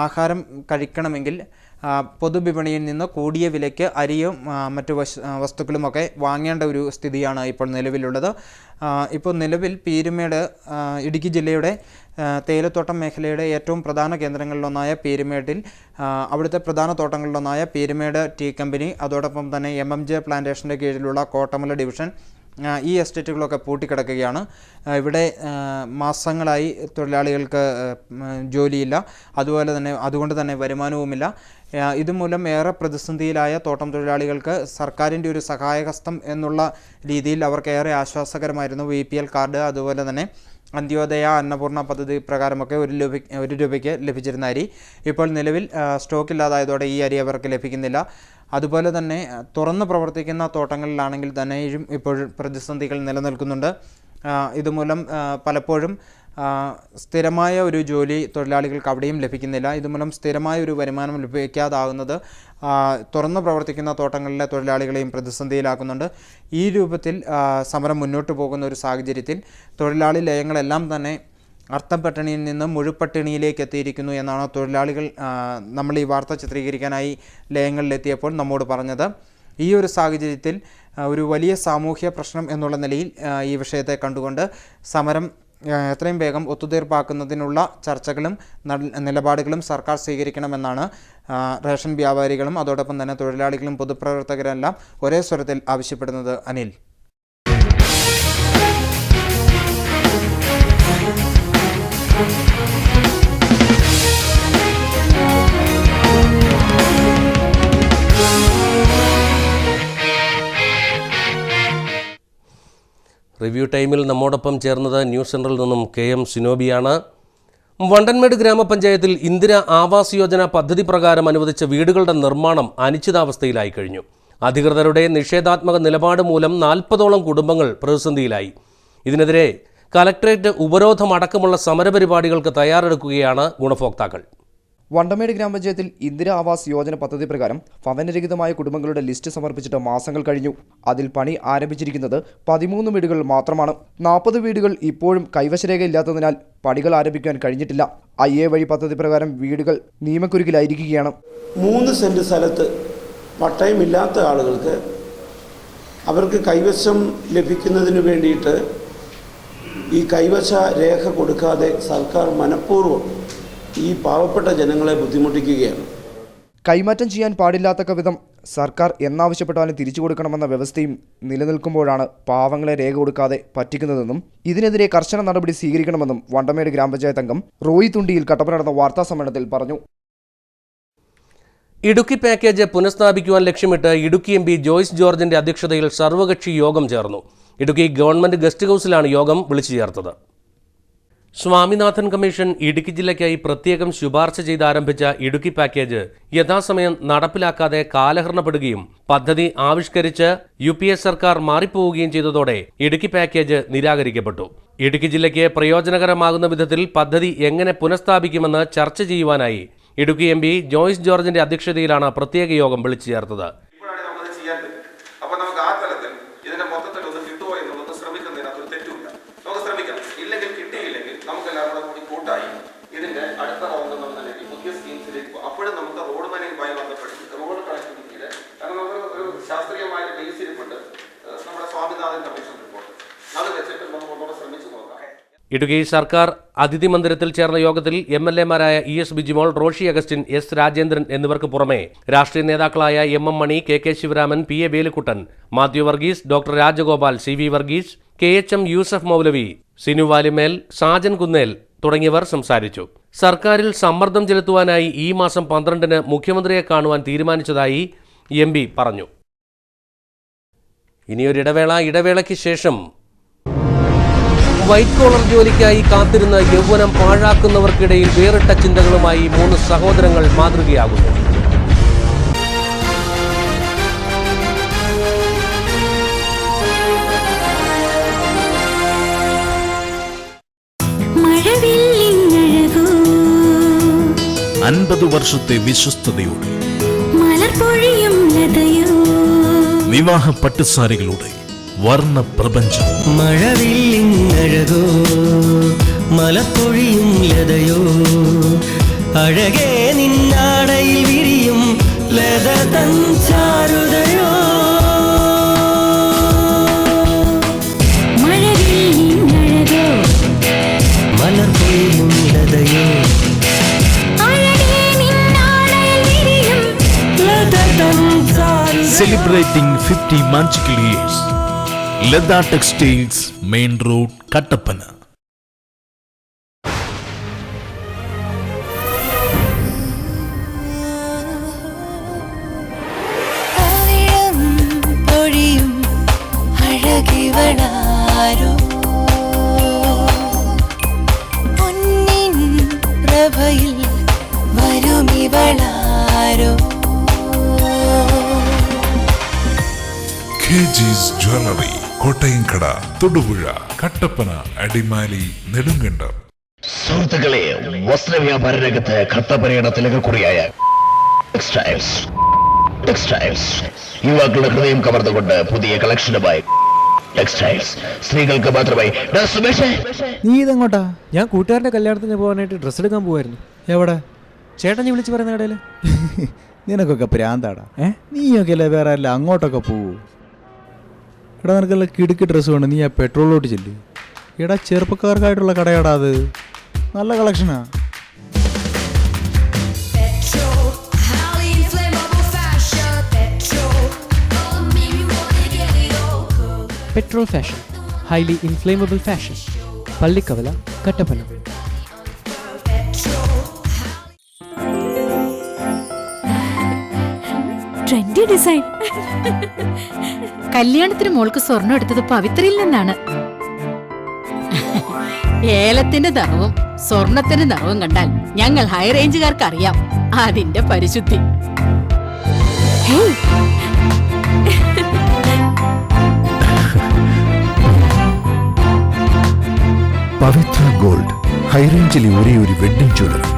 ആഹാരം കഴിക്കണമെങ്കിൽ പൊതുവിപണിയിൽ നിന്ന് കൂടിയ വിലയ്ക്ക് അരിയും മറ്റു വസ്തുക്കളുമൊക്കെ വാങ്ങേണ്ട ഒരു സ്ഥിതിയാണ് ഇപ്പോൾ നിലവിലുള്ളത്. ഇപ്പോൾ നിലവിൽ പീരുമേട് ഇടുക്കി ജില്ലയുടെ തേയിലത്തോട്ടം മേഖലയുടെ ഏറ്റവും പ്രധാന കേന്ദ്രങ്ങളിലൊന്നായ പീരുമേട്ടിൽ അവിടുത്തെ പ്രധാന തോട്ടങ്ങളിലൊന്നായ പീരുമേട് ടീ കമ്പനി, അതോടൊപ്പം തന്നെ MMJ പ്ലാന്റേഷൻ്റെ കീഴിലുള്ള കോട്ടമല ഡിവിഷൻ, ഈ എസ്റ്റേറ്റുകളൊക്കെ പൂട്ടിക്കിടക്കുകയാണ്. ഇവിടെ മാസങ്ങളായി തൊഴിലാളികൾക്ക് ജോലിയില്ല, അതുകൊണ്ട് തന്നെ വരുമാനവുമില്ല. ഇതുമൂലം ഏറെ പ്രതിസന്ധിയിലായ തോട്ടം തൊഴിലാളികൾക്ക് സർക്കാരിൻ്റെ ഒരു സഹായഹസ്തം എന്നുള്ള രീതിയിൽ അവർക്ക് ഏറെ ആശ്വാസകരമായിരുന്നു BPL കാർഡ്, അതുപോലെ തന്നെ അന്ത്യോദയ അന്നപൂർണ പദ്ധതി പ്രകാരമൊക്കെ 1 രൂപയ്ക്ക് ലഭിച്ചിരുന്ന അരി ഇപ്പോൾ നിലവിൽ സ്റ്റോക്കില്ലാതായതോടെ ഈ അരി അവർക്ക് ലഭിക്കുന്നില്ല. അതുപോലെ തന്നെ തുറന്ന് പ്രവർത്തിക്കുന്ന തോട്ടങ്ങളിലാണെങ്കിൽ തന്നെയും ഇപ്പോൾ പ്രതിസന്ധികൾ നിലനിൽക്കുന്നുണ്ട്. ഇതുമൂലം പലപ്പോഴും സ്ഥിരമായ ഒരു ജോലി തൊഴിലാളികൾക്ക് അവിടെയും ലഭിക്കുന്നില്ല. ഇതുമൂലം സ്ഥിരമായ ഒരു വരുമാനം ലഭിക്കാതാകുന്നത് തുറന്ന് പ്രവർത്തിക്കുന്ന തോട്ടങ്ങളിലെ തൊഴിലാളികളെയും പ്രതിസന്ധിയിലാക്കുന്നുണ്ട്. ഈ രൂപത്തിൽ സമരം മുന്നോട്ട് പോകുന്ന ഒരു സാഹചര്യത്തിൽ തൊഴിലാളി ലയങ്ങളെല്ലാം തന്നെ അർത്ഥപ്പട്ടിണിയിൽ നിന്ന് മുഴുപ്പട്ടിണിയിലേക്ക് എത്തിയിരിക്കുന്നു എന്നാണ് തൊഴിലാളികൾ നമ്മൾ ഈ വാർത്ത ചിത്രീകരിക്കാനായി ലയങ്ങളിലെത്തിയപ്പോൾ നമ്മോട് പറഞ്ഞത്. ഈ ഒരു സാഹചര്യത്തിൽ ഒരു വലിയ സാമൂഹ്യ പ്രശ്നം എന്നുള്ള നിലയിൽ ഈ വിഷയത്തെ കണ്ടുകൊണ്ട് സമരം എത്രയും വേഗം ഒത്തുതീർപ്പാക്കുന്നതിനുള്ള ചർച്ചകളും നിലപാടുകളും സർക്കാർ സ്വീകരിക്കണമെന്നാണ് റേഷൻ വ്യാപാരികളും അതോടൊപ്പം തന്നെ തൊഴിലാളികളും പൊതുപ്രവർത്തകരെല്ലാം ഒരേ സ്വരത്തിൽ ആവശ്യപ്പെടുന്നത്. അനിൽ. റിവ്യൂ ടൈമിൽ നമ്മോടൊപ്പം ചേർന്നത് ന്യൂസ് സെൻറ്ററിൽ നിന്നും KM സിനോബിയാണ്. വണ്ടൻമേട് ഗ്രാമപഞ്ചായത്തിൽ ഇന്ദിര ആവാസ് യോജന പദ്ധതി പ്രകാരം അനുവദിച്ച വീടുകളുടെ നിർമ്മാണം അനിശ്ചിതാവസ്ഥയിലായി കഴിഞ്ഞു. അധികൃതരുടെ നിഷേധാത്മക നിലപാട് മൂലം 40ഓളം കുടുംബങ്ങൾ പ്രതിസന്ധിയിലായി. ഇതിനെതിരെ കലക്ട്രേറ്റ് ഉപരോധമടക്കമുള്ള സമരപരിപാടികൾക്ക് തയ്യാറെടുക്കുകയാണ് ഗുണഭോക്താക്കൾ. വണ്ടമേട് ഗ്രാമപഞ്ചായത്തിൽ ഇന്ദിര ആവാസ് യോജന പദ്ധതി പ്രകാരം ഭവനരഹിതമായ കുടുംബങ്ങളുടെ ലിസ്റ്റ് സമർപ്പിച്ചിട്ട് മാസങ്ങൾ കഴിഞ്ഞു. അതിൽ പണി ആരംഭിച്ചിരിക്കുന്നത് 13 വീടുകൾ മാത്രമാണ്. 40 വീടുകൾ ഇപ്പോഴും കൈവശരേഖയില്ലാത്തതിനാൽ പണികൾ ആരംഭിക്കാൻ കഴിഞ്ഞിട്ടില്ല. IA വഴി പദ്ധതി പ്രകാരം വീടുകൾ നിയമക്കുരുക്കിലായിരിക്കുകയാണ്. 3 സെന്റ് സ്ഥലത്ത് പട്ടയമില്ലാത്ത ആളുകൾക്ക് അവർക്ക് കൈവശം ലഭിക്കുന്നതിന് വേണ്ടിയിട്ട് ഈ കൈവശ രേഖ കൊടുക്കാതെ സർക്കാർ മനഃപൂർവ്വം ഈ പാവപ്പെട്ട ജനങ്ങളെ ബുദ്ധിമുട്ടിക്കുകയാണ്. കൈമാറ്റം ചെയ്യാൻ പാടില്ലാത്ത വിധം സർക്കാർ എന്നാവശ്യപ്പെട്ടാലും തിരിച്ചു കൊടുക്കണമെന്ന വ്യവസ്ഥയും നിലനിൽക്കുമ്പോഴാണ് പാവങ്ങളെ രേഖ കൊടുക്കാതെ പറ്റിക്കുന്നതെന്നും ഇതിനെതിരെ കർശന നടപടി സ്വീകരിക്കണമെന്നും വണ്ടമേട് ഗ്രാമപഞ്ചായത്ത് അംഗം റോയി തുണ്ടിയിൽ കട്ടപ്പന നടന്ന വാർത്താസമ്മേളനത്തിൽ പറഞ്ഞു. ഇടുക്കി പാക്കേജ് പുനഃസ്ഥാപിക്കുവാൻ ലക്ഷ്യമിട്ട് ഇടുക്കി MP ജോയ്സ് ജോർജിന്റെ അധ്യക്ഷതയിൽ സർവകക്ഷി യോഗം ചേർന്നു. ഇടുക്കി ഗവൺമെന്റ് ഗസ്റ്റ് ഹൗസിലാണ് യോഗം വിളിച്ചു ചേർത്തത്. സ്വാമിനാഥൻ കമ്മീഷൻ ഇടുക്കി ജില്ലയ്ക്കായി പ്രത്യേകം ശുപാർശ ചെയ്ത് ആരംഭിച്ച ഇടുക്കി പാക്കേജ് യഥാസമയം നടപ്പിലാക്കാതെ കാലഹരണപ്പെടുകയും പദ്ധതി ആവിഷ്കരിച്ച് UPA സർക്കാർ മാറിപ്പോവുകയും ചെയ്തതോടെ ഇടുക്കി പാക്കേജ് നിരാകരിക്കപ്പെട്ടു. ഇടുക്കി ജില്ലയ്ക്ക് പ്രയോജനകരമാകുന്ന വിധത്തിൽ പദ്ധതി എങ്ങനെ പുനഃസ്ഥാപിക്കുമെന്ന് ചർച്ച ചെയ്യുവാനായി ഇടുക്കി MP ജോയ്സ് ജോർജിന്റെ അധ്യക്ഷതയിലാണ് പ്രത്യേക യോഗം വിളിച്ചു ചേർത്തത്. ഇതിന്റെ അടുത്ത റൗണ്ട് എന്നുള്ള നിലയിൽ പുതിയ സ്കീംസിലേക്ക് പോകും. അപ്പോഴും നമുക്ക് റോഡ് മാനേജുമായി ബന്ധപ്പെട്ട് റോഡ് കണക്ടിവിറ്റിയുടെ കാരണം നമുക്ക് ഒരു ശാസ്ത്രീയമായ ബേസ് ഇരിപ്പുണ്ട് നമ്മുടെ സ്വാമിനാഥൻ കമ്മീഷൻ റിപ്പോർട്ട്. അത് വെച്ചിട്ട് നമുക്ക് ഒന്നുകൂടെ ശ്രമിച്ചു നോക്കാം. ഇടുക്കി സർക്കാർ അതിഥി മന്ദിരത്തിൽ ചേർന്ന യോഗത്തിൽ MLA-മാരായ ES ബിജിമോൾ, റോഷി അഗസ്റ്റിൻ, S രാജേന്ദ്രൻ എന്നിവർക്ക് പുറമെ രാഷ്ട്രീയ നേതാക്കളായ MM Mani, KK Sivaraman, PA Velukkuttan, Mathew Varghese, doctor Rajagopal, CV Varghese, KHM Yusuf Maulavi, Sinu Valimel, Sajan Kunnel തുടങ്ങിയവർ സംസാരിച്ചു. സർക്കാരിൽ സമ്മർദ്ദം ചെലുത്തുവാനായി ഈ മാസം 12-ന് മുഖ്യമന്ത്രിയെ കാണുവാൻ തീരുമാനിച്ചതായി MP പറഞ്ഞു. ഇടവേളയ്ക്ക് ശേഷം വൈറ്റ് കോളർ ജോലിക്കായി കാത്തിരുന്ന യൗവനം പാഴാക്കുന്നവർക്കിടയിൽ വേറിട്ട ചിന്തകളുമായി 3 സഹോദരങ്ങൾ മാതൃകയാകുന്നു. വർഷത്തെ വിശ്വസ്തയോടെ വിവാഹ പട്ടുസാരികളുടെ വർണ്ണ പ്രപഞ്ചം. മഴവില്ലിങ്ങഴകോ മലപ്പൊഴിയും ലതയോ അഴകേ നിന്നാടയിൽ വിരിയും ലതതൻ ചാരുതയോ. മഴവില്ലിങ്ങഴകോ മലപ്പൊഴിയും ലതയോ Celebrating 50 magical years. Ledha Textiles, Main Road, Kattappana. KG's Jewelry, Kottayamkada, Thodupuzha, Kattappana, Adimali, Nedumkandam. സുഹൃത്തുക്കളെ, വസ്ത്രവ്യാപാര രംഗത്ത് കട്ടപ്പനയുടെ തിലകക്കുറിയായ ടെക്സ്റ്റൈൽസ് യുവാക്കളുടെ ഹൃദയം കവർന്നുകൊണ്ട് പുതിയ കളക്ഷനുമായി ടെക്സ്റ്റൈൽസ് സ്ത്രീകൾക്ക് മാത്രമായി. നീ ഇതെങ്ങോട്ടാ? ഞാൻ കൂട്ടുകാരന്റെ കല്യാണത്തിന് പോകാനായിട്ട് ഡ്രസ്സ് എടുക്കാൻ പോവായിരുന്നു. എവിടെ? ചേട്ടൻ വിളിച്ച് പറയുന്ന കടയില്. നിനക്കൊക്കെ പ്രാന്താടാ. നീയൊക്കെ അല്ലേ വേറെ അല്ല അങ്ങോട്ടൊക്കെ പോവൂ. എടാ നിനക്കല്ല കിടുക്കി ഡ്രസ്സ് വേണം, നീ ആ പെട്രോളിലോട്ട് ചെല്ലു. എടാ ചെറുപ്പക്കാർക്കായിട്ടുള്ള കടയാടാ അത്, നല്ല കളക്ഷനാ. Petrol fashion, highly inflammable fashion, Pallikkavala, Kattappana. Trendy design. കല്യാണത്തിന് മോൾക്ക് സ്വർണ്ണം എടുത്തത് പവിത്രയിൽ നിന്നാണ്. ഏലത്തിന്റെ നിറവും സ്വർണത്തിന്റെ നിറവും കണ്ടാൽ ഞങ്ങൾ ഹൈ റേഞ്ചുകാർക്ക് അറിയാം അതിന്റെ പരിശുദ്ധി. പവിത്ര ഗോൾഡ്, ഹൈറേഞ്ചിലെ ഒരേ ഒരു wedding jewellery.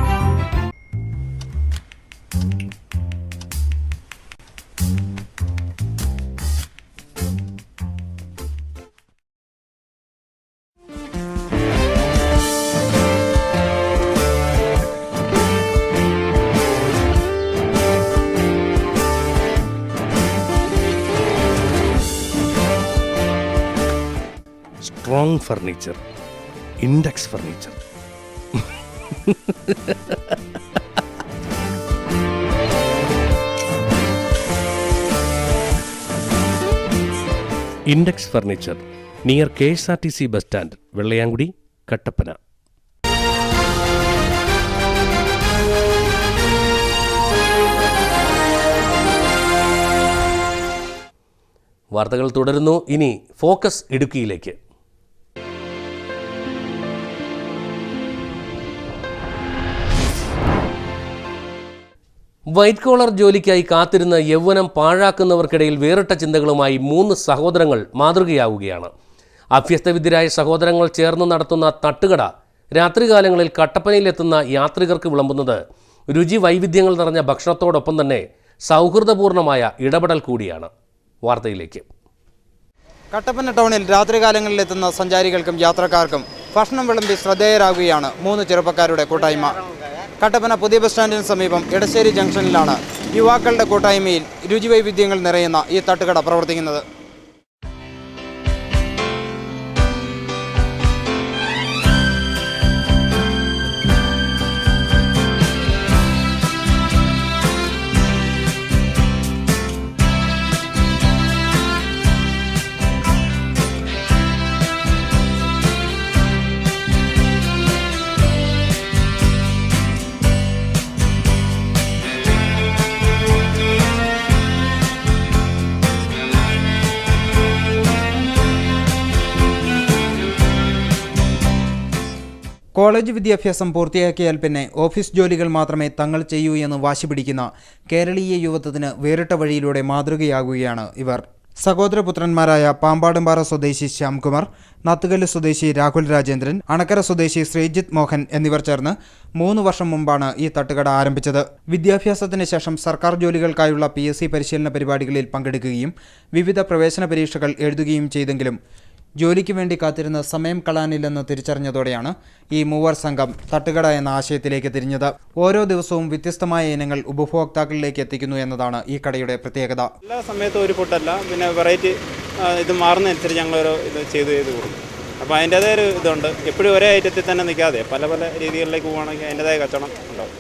Strong furniture, index furniture. Index furniture, near KSRTC bus stand, Vellayamkudi, Kattappana. വാർത്തകൾ തുടരുന്നു. ഇനി ഫോക്കസ് ഇടുക്കിയിലേക്ക്. വൈറ്റ് കോളർ ജോലിക്കായി കാത്തിരുന്ന് യൗവനം പാഴാക്കുന്നവർക്കിടയിൽ വേറിട്ട ചിന്തകളുമായി 3 സഹോദരങ്ങൾ മാതൃകയാവുകയാണ്. അഭ്യസ്തവിദ്യരായ സഹോദരങ്ങൾ ചേർന്ന് നടത്തുന്ന തട്ടുകട രാത്രികാലങ്ങളിൽ കട്ടപ്പനയിലെത്തുന്ന യാത്രികർക്ക് വിളമ്പുന്നത് രുചി വൈവിധ്യങ്ങൾ നിറഞ്ഞ ഭക്ഷണത്തോടൊപ്പം തന്നെ സൗഹൃദപൂർണമായ ഇടപെടൽ കൂടിയാണ്. വാർത്തയിലേക്ക്. കട്ടപ്പന ടൗണിൽ രാത്രികാലങ്ങളിലെത്തുന്ന സഞ്ചാരികൾക്കും യാത്രക്കാർക്കും ഭക്ഷണം വിളമ്പി ശ്രദ്ധേയരാകുകയാണ് 3 ചെറുപ്പക്കാരുടെ കൂട്ടായ്മ. കട്ടപ്പന പുതിയ ബസ് സ്റ്റാൻഡിന് സമീപം എടശ്ശേരി ജംഗ്ഷനിലാണ് യുവാക്കളുടെ കൂട്ടായ്മയിൽ രുചിവൈവിധ്യങ്ങൾ നിറയുന്ന ഈ തട്ടുകട പ്രവർത്തിക്കുന്നത്. കോളേജ് വിദ്യാഭ്യാസം പൂർത്തിയാക്കിയാൽ പിന്നെ ഓഫീസ് ജോലികൾ മാത്രമേ തങ്ങൾ ചെയ്യൂ എന്ന് വാശി പിടിക്കുന്ന കേരളീയ യുവത്വത്തിന് വേറിട്ട വഴിയിലൂടെ മാതൃകയാകുകയാണ് ഇവർ. സഹോദരപുത്രന്മാരായ പാമ്പാടുംപാറ സ്വദേശി ശ്യാംകുമാർ, നത്തുകല്ല് സ്വദേശി രാഹുൽ രാജേന്ദ്രൻ, അണക്കര സ്വദേശി ശ്രീജിത്ത് മോഹൻ എന്നിവർ ചേർന്ന് 3 വർഷം മുമ്പാണ് ഈ തട്ടുകട ആരംഭിച്ചത്. വിദ്യാഭ്യാസത്തിന് ശേഷം സർക്കാർ ജോലികൾക്കായുള്ള PSC പരിശീലന പരിപാടികളിൽ പങ്കെടുക്കുകയും വിവിധ പ്രവേശന പരീക്ഷകൾ എഴുതുകയും ചെയ്തെങ്കിലും ജോലിക്ക് വേണ്ടി കാത്തിരുന്ന് സമയം കളയാനില്ലെന്ന് തിരിച്ചറിഞ്ഞതോടെയാണ് ഈ 3 സംഘം തട്ടുകട എന്ന ആശയത്തിലേക്ക് തിരിഞ്ഞത്. ഓരോ ദിവസവും വ്യത്യസ്തമായ ഇനങ്ങൾ ഉപഭോക്താക്കളിലേക്ക് എത്തിക്കുന്നു എന്നതാണ് ഈ കടയുടെ പ്രത്യേകത. എല്ലാ സമയത്തും ഒരു ഫുഡല്ല, പിന്നെ വെറൈറ്റി ഇത് മാറുന്നതനുസരിച്ച് ഞങ്ങളൊരു ഇത് ചെയ്ത് കൊടുക്കും. അപ്പോൾ അതിൻ്റേതായ ഒരു ഇതുണ്ട്. എപ്പോഴും ഒരേ ഐറ്റത്തിൽ തന്നെ നിൽക്കാതെ പല പല രീതികളിലേക്ക് പോവുകയാണെങ്കിൽ അതിൻ്റേതായ കച്ചവടം ഉണ്ടാവും.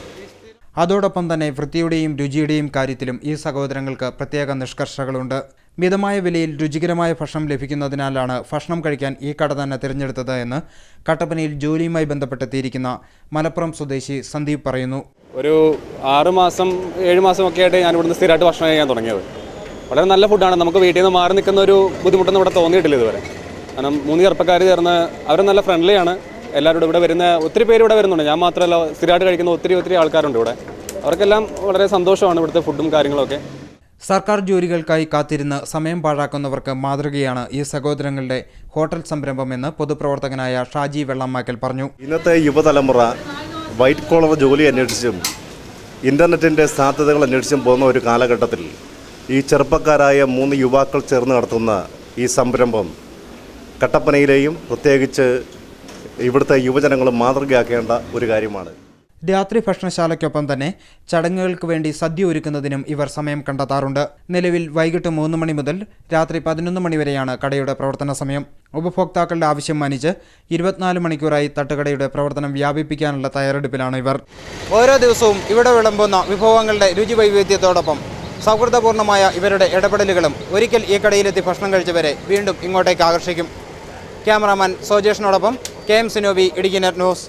അതോടൊപ്പം തന്നെ വൃത്തിയുടെയും രുചിയുടെയും കാര്യത്തിലും ഈ സഹോദരങ്ങൾക്ക് പ്രത്യേക നിഷ്കർഷകളുണ്ട്. മിതമായ വിലയിൽ രുചികരമായ ഭക്ഷണം ലഭിക്കുന്നതിനാലാണ് ഭക്ഷണം കഴിക്കാൻ ഈ കട തന്നെ തിരഞ്ഞെടുത്തത് എന്ന് കട്ടപ്പനയിൽ ജോലിയുമായി ബന്ധപ്പെട്ടെത്തിയിരിക്കുന്ന മലപ്പുറം സ്വദേശി സന്ദീപ് പറയുന്നു. ഒരു 6 മാസം 7 മാസമൊക്കെ ആയിട്ട് ഞാൻ ഇവിടുന്ന് സ്ഥിരമായിട്ട് ഭക്ഷണം കഴിക്കാൻ തുടങ്ങിയത്. വളരെ നല്ല ഫുഡാണ്. നമുക്ക് വീട്ടിൽ നിന്ന് മാറി നിൽക്കുന്ന ഒരു ബുദ്ധിമുട്ടൊന്നും ഇവിടെ തോന്നിയിട്ടില്ല ഇതുവരെ. കാരണം 3 ചെറുപ്പക്കാർ ചേർന്ന് അവർ നല്ല ഫ്രണ്ട്ലിയാണ്. എല്ലാവരും ഇവിടെ വരുന്ന ഒത്തിരി പേര് ഇവിടെ വരുന്നുണ്ട്. ഞാൻ മാത്രമല്ല, സ്ഥിരമായിട്ട് കഴിക്കുന്ന ഒത്തിരി ആൾക്കാരുണ്ട് ഇവിടെ. അവർക്കെല്ലാം വളരെ സന്തോഷമാണ് ഇവിടുത്തെ ഫുഡും കാര്യങ്ങളൊക്കെ. സർക്കാർ ജോലികൾക്കായി കാത്തിരുന്ന് സമയം പാഴാക്കുന്നവർക്ക് മാതൃകയാണ് ഈ സഹോദരങ്ങളുടെ ഹോട്ടൽ സംരംഭമെന്ന് പൊതുപ്രവർത്തകനായ ഷാജി വെള്ളമാക്കൽ പറഞ്ഞു. ഇന്നത്തെ യുവതലമുറ വൈറ്റ് കോളർ ജോലി അന്വേഷിച്ചും ഇൻ്റർനെറ്റിൻ്റെ സാധ്യതകൾ അന്വേഷിച്ചും പോകുന്ന ഒരു കാലഘട്ടത്തിൽ ഈ ചെറുപ്പക്കാരായ 3 യുവാക്കൾ ചേർന്ന് നടത്തുന്ന ഈ സംരംഭം കട്ടപ്പനയിലെയും പ്രത്യേകിച്ച് ഇവിടുത്തെ യുവജനങ്ങൾ മാതൃകയാക്കേണ്ട ഒരു കാര്യമാണ്. രാത്രി ഭക്ഷണശാലയ്ക്കൊപ്പം തന്നെ ചടങ്ങുകൾക്ക് വേണ്ടി സദ്യ ഒരുക്കുന്നതിനും ഇവർ സമയം കണ്ടെത്താറുണ്ട്. നിലവിൽ വൈകിട്ട് 3 മണി മുതൽ രാത്രി 11 മണി വരെയാണ് കടയുടെ പ്രവർത്തന സമയം. ഉപഭോക്താക്കളുടെ ആവശ്യം മാനിച്ച് 24 മണിക്കൂറായി തട്ടുകടയുടെ പ്രവർത്തനം വ്യാപിപ്പിക്കാനുള്ള തയ്യാറെടുപ്പിലാണ് ഇവർ. ഓരോ ദിവസവും ഇവിടെ വിളമ്പുന്ന വിഭവങ്ങളുടെ രുചി വൈവിധ്യത്തോടൊപ്പം സൗഹൃദപൂർണ്ണമായ ഇവരുടെ ഇടപെടലുകളും ഒരിക്കൽ ഈ കടയിലെത്തി ഭക്ഷണം കഴിച്ചവരെ വീണ്ടും ഇങ്ങോട്ടേക്ക് ആകർഷിക്കും. ക്യാമറാമാൻ സോജേഷിനോടൊപ്പം KM Sinovi, Idukki net news.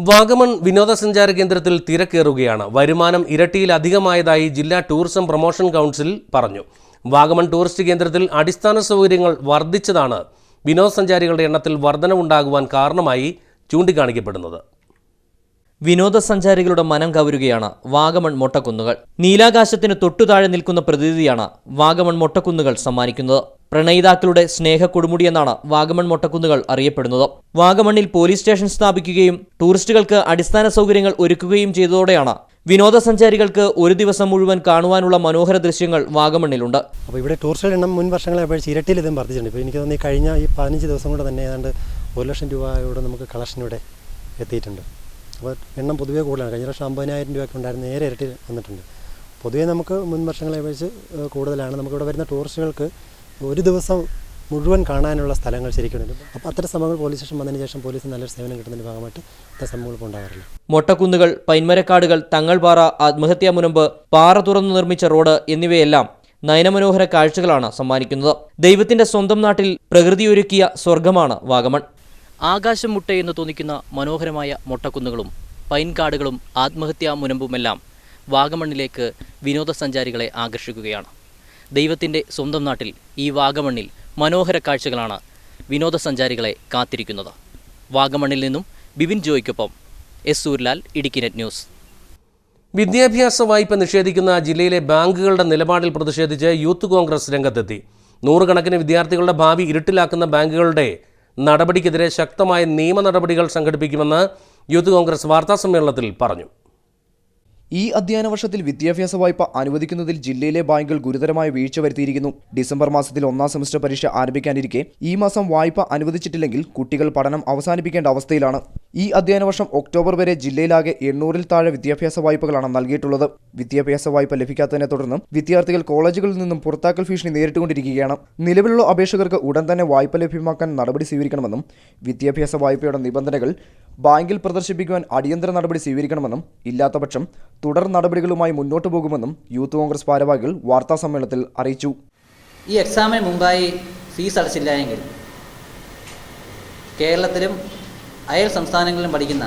Vagamon വിനോദസഞ്ചാര കേന്ദ്രത്തിൽ തിരക്കേറുകയാണ്. വരുമാനം ഇരട്ടിയിലധികമായതായി ജില്ലാ ടൂറിസം പ്രൊമോഷൻ കൗൺസിൽ പറഞ്ഞു. വാഗമൺ ടൂറിസ്റ്റ് കേന്ദ്രത്തിൽ അടിസ്ഥാന സൗകര്യങ്ങൾ വർദ്ധിച്ചതാണ് വിനോദസഞ്ചാരികളുടെ എണ്ണത്തിൽ വർധനവുണ്ടാകുവാൻ കാരണമായി ചൂണ്ടിക്കാണിക്കപ്പെടുന്നത്. വിനോദസഞ്ചാരികളുടെ മനം കവരുകയാണ് വാഗമൺ മൊട്ടക്കുന്നുകൾ. നീലാകാശത്തിന് തൊട്ടുതാഴെ നിൽക്കുന്ന പ്രതീതിയാണ് വാഗമൺ മൊട്ടക്കുന്നുകൾ സമ്മാനിക്കുന്നത്. പ്രണയിതാക്കളുടെ സ്നേഹ കൊടുമുടി എന്നാണ് വാഗമൺ മൊട്ടക്കുന്നുകൾ അറിയപ്പെടുന്നത്. വാഗമണ്ണിൽ പോലീസ് സ്റ്റേഷൻ സ്ഥാപിക്കുകയും ടൂറിസ്റ്റുകൾക്ക് അടിസ്ഥാന സൗകര്യങ്ങൾ ഒരുക്കുകയും ചെയ്തതോടെയാണ് വിനോദസഞ്ചാരികൾക്ക് ഒരു ദിവസം മുഴുവൻ കാണുവാനുള്ള മനോഹര ദൃശ്യങ്ങൾ വാഗമണ്ണിലുണ്ട്. അപ്പോൾ ഇവിടെ ടൂറിസ്റ്റുകളുടെ എണ്ണം മുൻ വർഷങ്ങളെ അപേക്ഷിച്ച് ഇരട്ടിയിൽ ഇതും വർദ്ധിച്ചിട്ടുണ്ട്. ഇപ്പോൾ എനിക്ക് തോന്നി കഴിഞ്ഞ ഈ 15 ദിവസം കൊണ്ട് തന്നെ ഏതാണ്ട് 1 ലക്ഷം രൂപയോടെ നമുക്ക് കളക്ഷൻ ഇവിടെ എത്തിയിട്ടുണ്ട്. അപ്പോൾ എണ്ണം പൊതുവേ കൂടുതലാണ്. കഴിഞ്ഞ വർഷം 50,000 രൂപയൊക്കെ ഉണ്ടായിരുന്നു, നേരെ ഇരട്ടി വന്നിട്ടുണ്ട്. പൊതുവേ നമുക്ക് മുൻ വർഷങ്ങളെ അപേക്ഷിച്ച് കൂടുതലാണ്. നമുക്കിവിടെ വരുന്ന ടൂറിസ്റ്റുകൾക്ക് ഒരു ദിവസം മുഴുവൻ കാണാനുള്ള സ്ഥലങ്ങൾ ശരിക്കുണ്ട്. അപ്പോൾ അത്തരം സംഭവങ്ങൾ പോലീസ് സ്റ്റേഷൻ വന്നതിന് ശേഷം പോലീസിന് നല്ലൊരു സേവനം കിട്ടുന്നതിൻ്റെ ഭാഗമായിട്ട് അത്തരം സംഭവങ്ങൾ ഇപ്പോൾ ഉണ്ടാകാറില്ല. മൊട്ടക്കുന്നുകൾ, പൈൻമരക്കാടുകൾ, തങ്ങൾപാറ, ആത്മഹത്യാ മുനമ്പ്, പാറ തുറന്നു നിർമ്മിച്ച റോഡ് എന്നിവയെല്ലാം നയനമനോഹര കാഴ്ചകളാണ് സമ്മാനിക്കുന്നത്. ദൈവത്തിന്റെ സ്വന്തം നാട്ടിൽ പ്രകൃതിയൊരുക്കിയ സ്വർഗമാണ് വാഗമൺ. ആകാശം മുട്ടയെന്ന് തോന്നിക്കുന്ന മനോഹരമായ മൊട്ടക്കുന്നുകളും പൈൻകാടുകളും ആത്മഹത്യാ മുനമ്പുമെല്ലാം വാഗമണ്ണിലേക്ക് വിനോദസഞ്ചാരികളെ ആകർഷിക്കുകയാണ്. ദൈവത്തിൻ്റെ സ്വന്തം നാട്ടിൽ ഈ വാഗമണ്ണിൽ മനോഹര കാഴ്ചകളാണ് വിനോദസഞ്ചാരികളെ കാത്തിരിക്കുന്നത്. വാഗമണിൽ നിന്നും ബിബിൻ ജോയ്ക്കൊപ്പം S Surlal, Idukki net news. വിദ്യാഭ്യാസ വായ്പ നിഷേധിക്കുന്ന ജില്ലയിലെ ബാങ്കുകളുടെ നിലപാടിൽ പ്രതിഷേധിച്ച് യൂത്ത് കോൺഗ്രസ് രംഗത്തെത്തി. നൂറുകണക്കിന് വിദ്യാർത്ഥികളുടെ ഭാവി ഇരുട്ടിലാക്കുന്ന ബാങ്കുകളുടെ നടപടിക്കെതിരെ ശക്തമായ നിയമ നടപടികൾ സംഘടിപ്പിക്കുമെന്ന് യൂത്ത് കോൺഗ്രസ് വാർത്താസമ്മേളനത്തിൽ പറഞ്ഞു. ഈ അധ്യയന വർഷത്തിൽ വിദ്യാഭ്യാസ വായ്പ അനുവദിക്കുന്നതിൽ ജില്ലയിലെ ബാങ്കുകൾ ഗുരുതരമായ വീഴ്ച വരുത്തിയിരിക്കുന്നു. ഡിസംബർ മാസത്തിൽ 1ാം സെമസ്റ്റർ പരീക്ഷ ആരംഭിക്കാനിരിക്കെ ഈ മാസം വായ്പ അനുവദിച്ചിട്ടില്ലെങ്കിൽ കുട്ടികൾ പഠനം അവസാനിപ്പിക്കേണ്ട അവസ്ഥയിലാണ്. ഈ അധ്യയന വർഷം ഒക്ടോബർ വരെ ജില്ലയിലാകെ 800-ൽ താഴെ വിദ്യാഭ്യാസ വായ്പകളാണ് നൽകിയിട്ടുള്ളത്. വിദ്യാഭ്യാസ വായ്പ ലഭിക്കാത്തതിനെ തുടർന്ന് വിദ്യാർത്ഥികൾ കോളേജുകളിൽ നിന്നും പുറത്താക്കൽ ഭീഷണി നേരിട്ടുകൊണ്ടിരിക്കുകയാണ്. നിലവിലുള്ള അപേക്ഷകർക്ക് ഉടൻ തന്നെ വായ്പ ലഭ്യമാക്കാൻ നടപടി സ്വീകരിക്കണമെന്നും വിദ്യാഭ്യാസ വായ്പയുടെ നിബന്ധനകൾ ബാങ്കിൽ പ്രദർശിപ്പിക്കുവാൻ അടിയന്തര നടപടി സ്വീകരിക്കണമെന്നും ഇല്ലാത്തപക്ഷം തുടർ നടപടികളുമായി മുന്നോട്ടു പോകുമെന്നും യൂത്ത് കോൺഗ്രസ് ഭാരവാഹികൾ വാർത്താസമ്മേളനത്തിൽ അറിയിച്ചു. ഈ എക്സാമിന് മുമ്പായി ഫീസ് അടച്ചില്ല എങ്കിൽ കേരളത്തിലും അയൽ സംസ്ഥാനങ്ങളിലും പഠിക്കുന്ന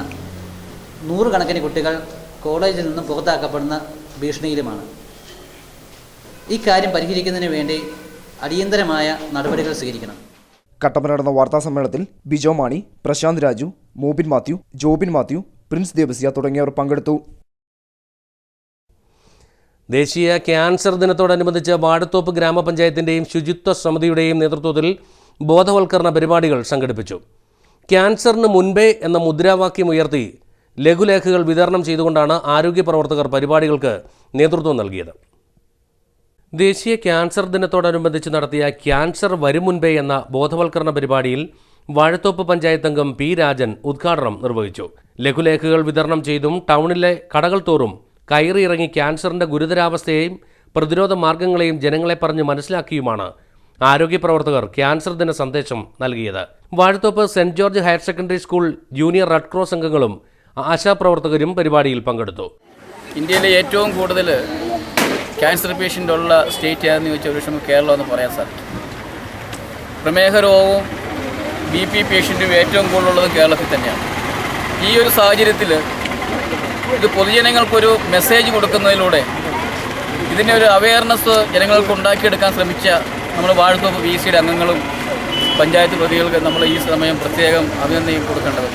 നൂറുകണക്കിന് കുട്ടികൾ കോളേജിൽ നിന്നും പുറത്താക്കപ്പെടുന്ന ഭീഷണിയിലുമാണ്. ഈ കാര്യം പരിഹരിക്കുന്നതിന് വേണ്ടി അടിയന്തരമായ നടപടികൾ സ്വീകരിക്കണം. കട്ടപ്പന നടന്ന വാർത്താസമ്മേളനത്തിൽ ബിജോ മാണി, പ്രശാന്ത് രാജു, മോബിൻ മാത്യു, ജോബിൻ മാത്യു, പ്രിൻസ് ദേവസ്യ തുടങ്ങിയവർ പങ്കെടുത്തു. ദേശീയ ക്യാൻസർ ദിനത്തോടനുബന്ധിച്ച് വാഴത്തോപ്പ് ഗ്രാമപഞ്ചായത്തിൻ്റെയും ശുചിത്വ സമിതിയുടെയും നേതൃത്വത്തിൽ ബോധവൽക്കരണ പരിപാടികൾ സംഘടിപ്പിച്ചു. ക്യാൻസറിന് മുൻപേ എന്ന മുദ്രാവാക്യം ഉയർത്തി ലഘുലേഖകൾ വിതരണം ചെയ്തുകൊണ്ടാണ് ആരോഗ്യ പ്രവർത്തകർ പരിപാടികൾക്ക് നേതൃത്വം നൽകിയത്. ദേശീയ ക്യാൻസർ ദിനത്തോടനുബന്ധിച്ച് നടത്തിയ ക്യാൻസർ വരും മുൻപേ എന്ന ബോധവൽക്കരണ പരിപാടിയിൽ വാഴത്തോപ്പ് പഞ്ചായത്ത് അംഗം പി രാജൻ ഉദ്ഘാടനം നിർവഹിച്ചു. ലഘുലേഖകൾ വിതരണം ചെയ്തും ടൗണിലെ കടകൾ തോറും കയറിയിറങ്ങി ക്യാൻസറിന്റെ ഗുരുതരാവസ്ഥയെയും പ്രതിരോധ മാർഗങ്ങളെയും ജനങ്ങളെ പറഞ്ഞ് മനസ്സിലാക്കിയുമാണ് ആരോഗ്യ പ്രവർത്തകർ ക്യാൻസർ ദിന സന്ദേശം നൽകിയത്. Vazhathope saint George higher secondary school junior red cross അംഗങ്ങളും ആശാപ്രവർത്തകരും പരിപാടിയിൽ പങ്കെടുത്തു. ഇന്ത്യയിലെ ഏറ്റവും കൂടുതൽ ക്യാൻസർ പേഷ്യൻ്റ് ഉള്ള സ്റ്റേറ്റ് ഏതെന്ന് ചോദിച്ചാൽ ഒരു പക്ഷേ കേരളം എന്ന് പറയാൻ സാധിക്കും. പ്രമേഹ രോഗവും BP പേഷ്യൻറ്റും ഏറ്റവും കൂടുതലുള്ളത് കേരളത്തിൽ തന്നെയാണ്. ഈ ഒരു സാഹചര്യത്തിൽ ഇത് പൊതുജനങ്ങൾക്കൊരു മെസ്സേജ് കൊടുക്കുന്നതിലൂടെ ഇതിൻ്റെ ഒരു അവയർനെസ് ജനങ്ങൾക്ക് ഉണ്ടാക്കിയെടുക്കാൻ ശ്രമിച്ച നമ്മൾ വാഴത്തോപ്പ് VCയുടെ അംഗങ്ങളും പഞ്ചായത്ത് പ്രതികൾക്ക് നമ്മൾ ഈ സമയം പ്രത്യേകം അഭിനന്ദനം കൊടുക്കേണ്ടത്.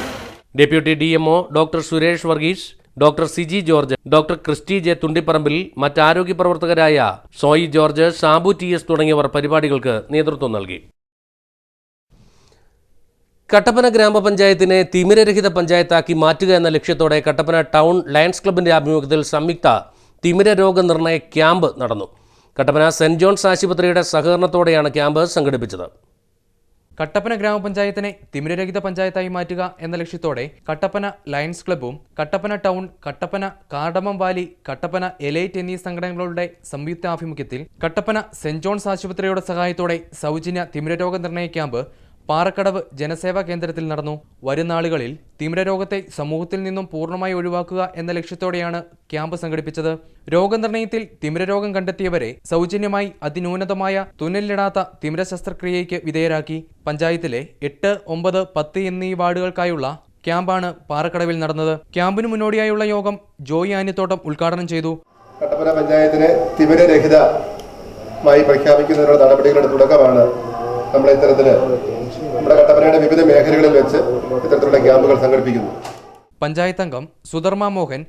Deputy DMO doctor Suresh Varghese, doctor Siji George, doctor Christy J Thundipparambil, മറ്റാരോഗ്യ പ്രവർത്തകരായ സോയി ജോർജ്, ഷാബു TS തുടങ്ങിയവർ പരിപാടികൾക്ക് നേതൃത്വം നൽകി. കട്ടപ്പന ഗ്രാമപഞ്ചായത്തിനെ തിമിരരഹിത പഞ്ചായത്താക്കി മാറ്റുക എന്ന ലക്ഷ്യത്തോടെ കട്ടപ്പന ടൗൺ ലയൺസ് ക്ലബിന്റെ ആഭിമുഖ്യത്തിൽ സംയുക്ത തിമിര രോഗനിർണയ ക്യാമ്പ് നടന്നു. കട്ടപ്പന സെന്റ് ജോൺസ് ആശുപത്രിയുടെ സഹകരണത്തോടെയാണ് ക്യാമ്പ് സംഘടിപ്പിച്ചത്. കട്ടപ്പന ഗ്രാമപഞ്ചായത്തിനെ തിമിരരഹിത പഞ്ചായത്തായി മാറ്റുക എന്ന ലക്ഷ്യത്തോടെ കട്ടപ്പന ലയൺസ് ക്ലബ്ബും Kattappana town, Kattappana cardamom valley, Kattappana elite എന്നീ സംഘടനകളുടെ സംയുക്ത ആഭിമുഖ്യത്തിൽ കട്ടപ്പന സെന്റ് ജോൺസ് ആശുപത്രിയുടെ സഹായത്തോടെ സൗജന്യ തിമിരരോഗ നിർണയ ക്യാമ്പ് പാറക്കടവ് ജനസേവാ കേന്ദ്രത്തിൽ നടന്നു. വരും നാളുകളിൽ തിമിരരോഗത്തെ സമൂഹത്തിൽ നിന്നും പൂർണ്ണമായി ഒഴിവാക്കുക എന്ന ലക്ഷ്യത്തോടെയാണ് ക്യാമ്പ് സംഘടിപ്പിച്ചത്. രോഗനിർണയത്തിൽ തിമിരരോഗം കണ്ടെത്തിയവരെ സൗജന്യമായി അതിന്യൂനതമായ തുന്നലിടാത്ത തിമിര ശസ്ത്രക്രിയയ്ക്ക് വിധേയരാക്കി. പഞ്ചായത്തിലെ 8, 9, 10 എന്നീ വാർഡുകൾക്കായുള്ള ക്യാമ്പാണ് പാറക്കടവിൽ നടന്നത്. ക്യാമ്പിന് മുന്നോടിയായുള്ള യോഗം ജോയി ആനിത്തോട്ടം ഉദ്ഘാടനം ചെയ്തു. കട്ടപ്പന പഞ്ചായത്തിനെ തിമിരരഹിതമായി പ്രഖ്യാപിക്കുന്നതിനുള്ള നടപടികളുടെ തുടക്കമാണ് നമ്മൾ ഇത്തരത്തിൽ നമ്മുടെ കട്ടപ്പനയുടെ വിവിധ മേഖലകളിൽ വെച്ച് ഇത്തരത്തിലുള്ള ക്യാമ്പുകൾ സംഘടിപ്പിക്കുന്നു. പഞ്ചായത്ത് അംഗം സുധർമ്മ മോഹൻ,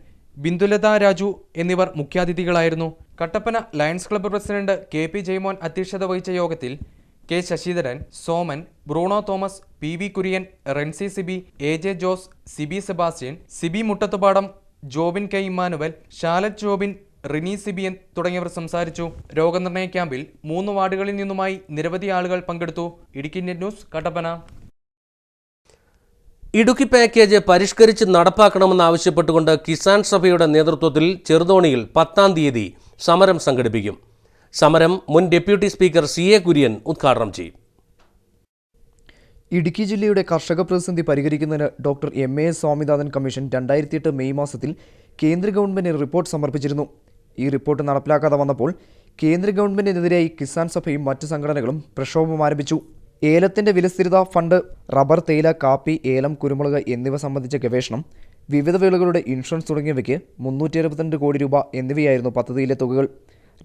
ബിന്ദുലത രാജു എന്നിവർ മുഖ്യാതിഥികളായിരുന്നു. കട്ടപ്പന ലയൺസ് ക്ലബ്ബ് പ്രസിഡന്റ് KP ജയമോൻ അധ്യക്ഷത വഹിച്ച യോഗത്തിൽ K Sasidharan, Soman, Bruno Thomas, PV Kurian, Rency Siby, AJ Jose, Siby Sebastian, Siby Muttathupadam, Jobin K Emmanuel, Shalet Jobin, Rini Sibiyan തുടങ്ങിയവർ സംസാരിച്ചു. രോഗനിർണയ ക്യാമ്പിൽ 3 വാർഡുകളിൽ നിന്നുമായി നിരവധി ആളുകൾ പങ്കെടുത്തു. Idukki net news, Kattappana. Idukki package പരിഷ്കരിച്ച് നടപ്പാക്കണമെന്നാവശ്യപ്പെട്ടുകൊണ്ട് കിസാൻ സഭയുടെ നേതൃത്വത്തിൽ ചെറുതോണിയിൽ 10-ാം തീയതി സമരം സംഘടിപ്പിക്കും. സമരം മുൻ ഡെപ്യൂട്ടി സ്പീക്കർ CA കുര്യൻ ഉദ്ഘാടനം ചെയ്യും. ഇടുക്കി ജില്ലയുടെ കർഷക പ്രതിസന്ധി പരിഹരിക്കുന്നതിന് doctor MAS Swaminathan commission 2008 May മാസത്തിൽ കേന്ദ്ര ഗവൺമെന്റിന് റിപ്പോർട്ട് സമർപ്പിച്ചിരുന്നു. ഈ റിപ്പോർട്ട് നടപ്പിലാക്കാതെ വന്നപ്പോൾ കേന്ദ്ര ഗവൺമെന്റിനെതിരായി കിസാൻ സഭയും മറ്റ് സംഘടനകളും പ്രക്ഷോഭം ആരംഭിച്ചു. ഏലത്തിന്റെ വിലസ്ഥിരത ഫണ്ട്, റബ്ബർ, തേയില, കാപ്പി, ഏലം, കുരുമുളക് എന്നിവ സംബന്ധിച്ച ഗവേഷണം, വിവിധ വിളകളുടെ ഇൻഷുറൻസ് തുടങ്ങിയവയ്ക്ക് 362 കോടി രൂപ എന്നിവയായിരുന്നു പദ്ധതിയിലെ തുകകൾ.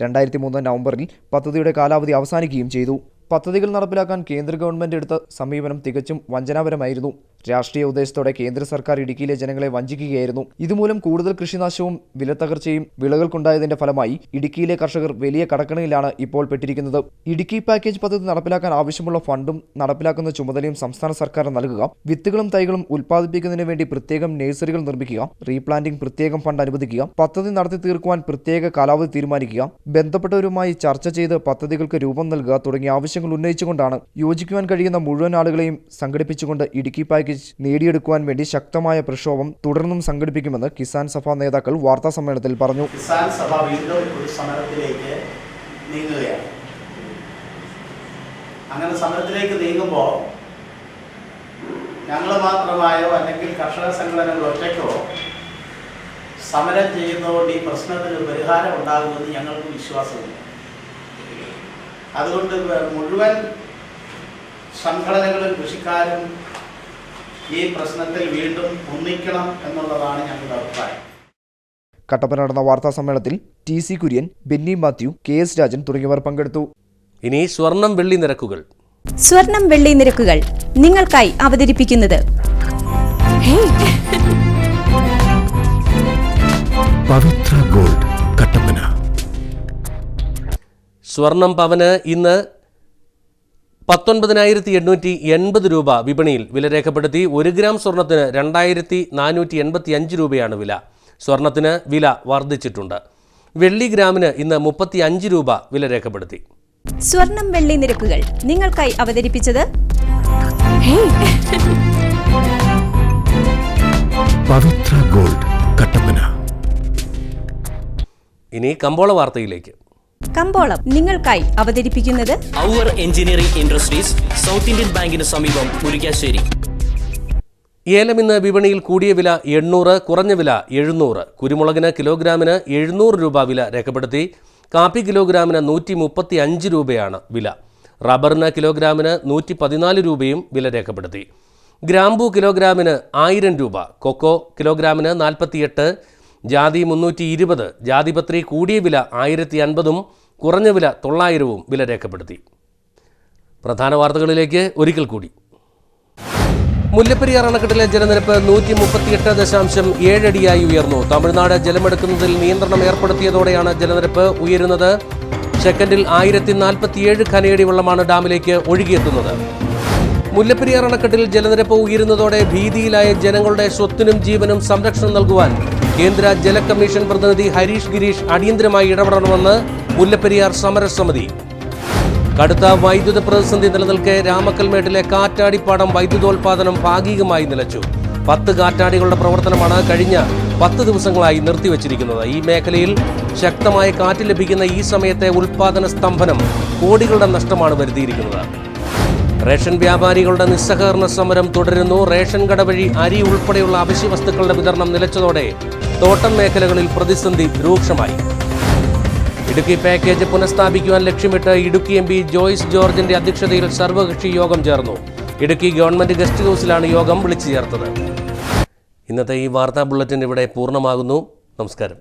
2003 നവംബറിൽ പദ്ധതിയുടെ കാലാവധി അവസാനിക്കുകയും ചെയ്തു. പദ്ധതികൾ നടപ്പിലാക്കാൻ കേന്ദ്ര ഗവൺമെന്റ് എടുത്ത സമീപനം തികച്ചും വഞ്ചനാപരമായിരുന്നു. രാഷ്ട്രീയ ഉദ്ദേശത്തോടെ കേന്ദ്ര സർക്കാർ ഇടുക്കിയിലെ ജനങ്ങളെ വഞ്ചിക്കുകയായിരുന്നു. ഇതുമൂലം കൂടുതൽ കൃഷിനാശവും വിലത്തകർച്ചയും വിളകൾക്കുണ്ടായതിന്റെ ഫലമായി ഇടുക്കിയിലെ കർഷകർ വലിയ കടക്കണിയിലാണ് ഇപ്പോൾ പെട്ടിരിക്കുന്നത്. ഇടുക്കി പാക്കേജ് പദ്ധതി നടപ്പിലാക്കാൻ ആവശ്യമുള്ള ഫണ്ടും നടപ്പിലാക്കുന്ന ചുമതലയും സംസ്ഥാന സർക്കാർ നൽകുക, വിത്തുകളും തൈകളും ഉൽപ്പാദിപ്പിക്കുന്നതിന് വേണ്ടി പ്രത്യേകം നഴ്സറികൾ നിർമ്മിക്കുക, റീപ്ലാന്റിംഗ് പ്രത്യേകം ഫണ്ട് അനുവദിക്കുക, പദ്ധതി നടത്തി തീർക്കുവാൻ പ്രത്യേക കാലാവധി തീരുമാനിക്കുക, ബന്ധപ്പെട്ടവരുമായി ചർച്ച ചെയ്ത് പദ്ധതികൾക്ക് രൂപം നൽകുക തുടങ്ങിയ ആവശ്യങ്ങൾ ഉന്നയിച്ചുകൊണ്ടാണ് യോജിക്കുവാൻ കഴിയുന്ന മുഴുവൻ ആളുകളെയും സംഘടിപ്പിച്ചുകൊണ്ട് ഇടുക്കി പാക്കേജ് നേടിയെടുക്കുവാൻ വേണ്ടി ശക്തമായ പ്രക്ഷോഭം തുടർന്നും സംഘടിപ്പിക്കുമെന്ന് കിസാൻ സഭ നേതാക്കൾ വാർത്താ സമ്മേളനത്തിൽ പറഞ്ഞു. കിസാൻ സഭ വീണ്ടും ഒരു സമരത്തിലേക്ക് നീങ്ങുകയാണ്. അങ്ങനെ സമരത്തിലേക്ക് നീങ്ങുമ്പോൾ ഞങ്ങൾ മാത്രമായോ അല്ലെങ്കിൽ കർഷക സംഘടനകൾ ഒറ്റയ്ക്കോ സമരം ചെയ്യുന്നതുകൊണ്ട് ഈ പ്രശ്നത്തിന് പരിഹാരം ഉണ്ടാകുമെന്ന് ഞങ്ങൾക്ക് വിശ്വാസമില്ല. അതുകൊണ്ട് മുഴുവൻ സംഘടനകളും കൃഷിക്കാരും ഈ പ്രശ്നത്തിൽ വീണ്ടും ഒന്നിക്കണം എന്നുള്ളതാണ് ഞങ്ങളുടെ അഭിപ്രായം. കട്ടപ്പന നടന്ന വാർത്താ സമ്മേളനത്തിൽ TC കുര്യൻ, ബെന്നി മാത്യു, KS രാജൻ തുടങ്ങിയവർ പങ്കെടുത്തു. ഇനി സ്വർണം വെള്ളി നിരക്കുകൾ. സ്വർണം വെള്ളി നിരക്കുകൾ നിങ്ങൾക്കായി അവതരിപ്പിക്കുന്നത് പവിത്ര ഗോൾഡ് കട്ടപ്പന. സ്വർണം പവന് ഇന്ന് 19,880 രൂപ വിപണിയിൽ വില രേഖപ്പെടുത്തി. 1 ഗ്രാം സ്വർണത്തിന് 2,485 രൂപയാണ് വില. സ്വർണത്തിന് വില വർദ്ധിച്ചിട്ടുണ്ട്. വെള്ളി ഗ്രാമിന് ഇന്ന് 35 രൂപ വില രേഖപ്പെടുത്തി. സ്വർണം വെള്ളി നിരക്കുകൾ നിങ്ങൾക്കായി അവതരിപ്പിച്ചത് പവിത്ര ഗോൾഡ് കട്ടപ്പന. ഇനി കമ്പോള വാർത്തയിലേക്ക്. കമ്പോളം നിങ്ങൾക്കായി അവതരിപ്പിക്കുന്നത് our engineering industries, south Indian ബാങ്കിന് സമീപം മുരിക്കാശ്ശേരി. ഏലം ഇന്ന് വിപണിയിൽ കൂടിയ വില 800, കുറഞ്ഞ വില 700. കുരുമുളകിന് കിലോഗ്രാമിന് 700 രൂപ വില രേഖപ്പെടുത്തി. കാപ്പി കിലോഗ്രാമിന് 135 രൂപയാണ് വില. റബ്ബറിന് കിലോഗ്രാമിന് 114 രൂപയും വില രേഖപ്പെടുത്തി. ഗ്രാമ്പൂ കിലോഗ്രാമിന് 1000 രൂപ. കൊക്കോ കിലോഗ്രാമിന് 48. ജാതി 320. ജാതിപത്രി കൂടിയ വില 1050, കുറഞ്ഞ വില 900 വില രേഖപ്പെടുത്തി. പ്രധാന വാർത്തകളിലേക്ക് ഒരിക്കൽ കൂടി. മുല്ലപ്പെരിയാർ അണക്കെട്ടിലെ ജലനിരപ്പ് 138.7 അടിയായി ഉയർന്നു. തമിഴ്നാട് ജലമെടുക്കുന്നതിൽ നിയന്ത്രണം ഏർപ്പെടുത്തിയതോടെയാണ് ജലനിരപ്പ് ഉയരുന്നത്. സെക്കൻഡിൽ 1047 ഖനയടി വെള്ളമാണ് ഡാമിലേക്ക് ഒഴുകിയെത്തുന്നത്. മുല്ലപ്പെരിയാർ അണക്കെട്ടിൽ ജലനിരപ്പ് ഉയരുന്നതോടെ ഭീതിയിലായ ജനങ്ങളുടെ സ്വത്തിനും ജീവനും സംരക്ഷണം നൽകുവാൻ കേന്ദ്ര ജല കമ്മീഷൻ പ്രതിനിധി ഹരീഷ് ഗിരീഷ് അടിയന്തരമായി ഇടപെടണമെന്ന് മുല്ലപ്പെരിയാർ സമരസമിതി. കടുത്ത വൈദ്യുത പ്രതിസന്ധി നിലനിൽക്കെ രാമക്കൽമേട്ടിലെ കാറ്റാടിപ്പാടം വൈദ്യുതോൽപാദനം ഭാഗികമായി നിലച്ചു. 10 കാറ്റാടികളുടെ പ്രവർത്തനമാണ് കഴിഞ്ഞ 10 ദിവസങ്ങളായി നിർത്തിവച്ചിരിക്കുന്നത്. ഈ മേഖലയിൽ ശക്തമായ കാറ്റ് ലഭിക്കുന്ന ഈ സമയത്തെ ഉൽപാദന സ്തംഭനം കോടികളുടെ നഷ്ടമാണ് വരുത്തിയിരിക്കുന്നത്. റേഷൻ വ്യാപാരികളുടെ നിസ്സഹകരണ സമരം തുടരുന്നു. റേഷൻ കട വഴി അരി ഉൾപ്പെടെയുള്ള അവശ്യ വസ്തുക്കളുടെ വിതരണം നിലച്ചതോടെ തോട്ടം മേഖലകളിൽ പ്രതിസന്ധി രൂക്ഷമായി. ഇടുക്കി പാക്കേജ് പുനഃസ്ഥാപിക്കുവാൻ ലക്ഷ്യമിട്ട് ഇടുക്കി MP ജോയ്സ് ജോർജിന്റെ അധ്യക്ഷതയിൽ സർവകക്ഷി യോഗം ചേർന്നു. ഇടുക്കി ഗവൺമെന്റ് ഗസ്റ്റ് ഹൗസിലാണ് യോഗം വിളിച്ചു ചേർത്തത്. ഇന്നത്തെ ഈ വാർത്താ ബുള്ളറ്റിൻ ഇവിടെ പൂർണ്ണമാകുന്നു. നമസ്കാരം.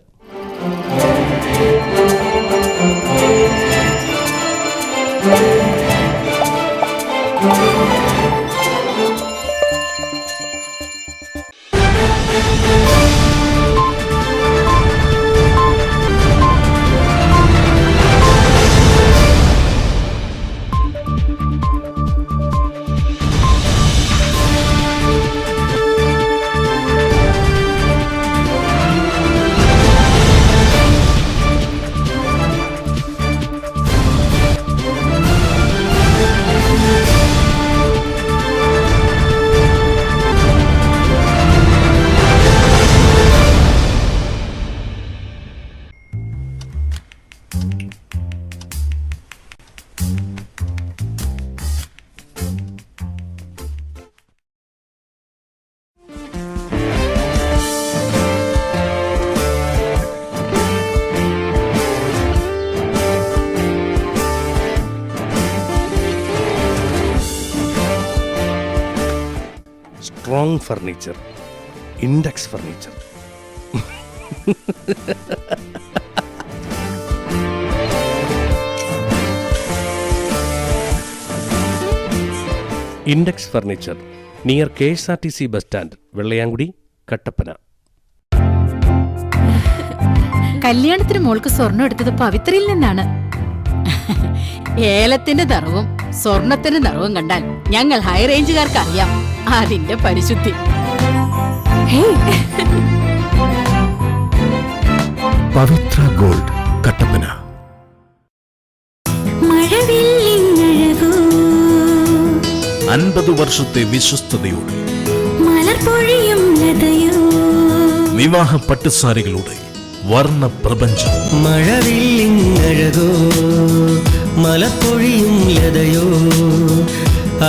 Strong furniture, index furniture. Index furniture, near KSRTC bus stand, Vellayamkudi, Kattappana. കല്യാണത്തിന് മോൾക്ക് സ്വർണം എടുത്തത് പവിത്രയിൽ നിന്നാണ്. ഏലത്തിന്റെ നിറവും സ്വർണത്തിന്റെ നിറവും കണ്ടാൽ ഞങ്ങൾ ഹൈ റേഞ്ചുകാർക്ക് അറിയാം അതിന്റെ പരിശുദ്ധി. പവിത്ര ഗോൾഡ്, കട്ടപ്പന. 50 വർഷത്തെ വിശ്വസ്തയോടെ വിവാഹ പട്ടുസാരികളുടെ വർണ്ണ പ്രപഞ്ചം. മഴവില്ലിങ്ങഴകോ മലപ്പൊഴിയും ലതയോ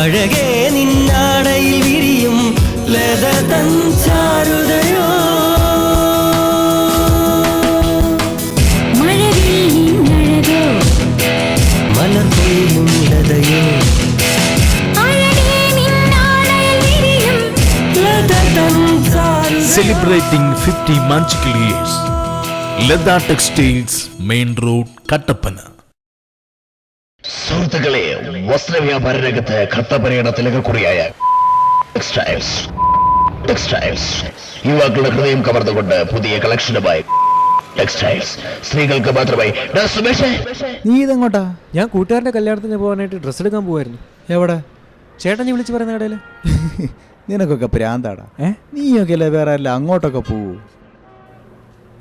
അഴകേ നിന്നാടയിൽ വിരിയും ലത തൻ ചാരുതയോ. മഴവില്ലിങ്ങഴകോ മലപ്പൊഴിയും ലതയോ Celebrating 50 magical years. Ledda Textiles, Main Road, Kattappana. സുഹൃത്തുക്കളെ, വസ്ത്രവ്യാപാര രംഗത്ത് കട്ടപ്പനയുടെ തിലകക്കുറിയായ ടെക്സ്റ്റൈൽസ് യുവാക്കളുടെ ഹൃദയം കവർന്നുകൊണ്ട് പുതിയ കളക്ഷനുമായി ടെക്സ്റ്റൈൽസ് സ്ത്രീകൾക്ക് മാത്രമായി. നീ ഇതെങ്ങോട്ടാ? ഞാൻ കൂട്ടുകാരൻ്റെ കല്യാണത്തിന് പോകാനായിട്ട് ഡ്രസ്സ് എടുക്കാൻ പോവായിരുന്നു. എവിടെ? ചേട്ടൻ നീ വിളിച്ച് പറയുന്ന കടയിൽ. നിനക്കൊക്കെ പ്രാന്താടാ. നീയൊക്കെ അല്ലേ വേറെ അല്ല അങ്ങോട്ടൊക്കെ പോവൂ.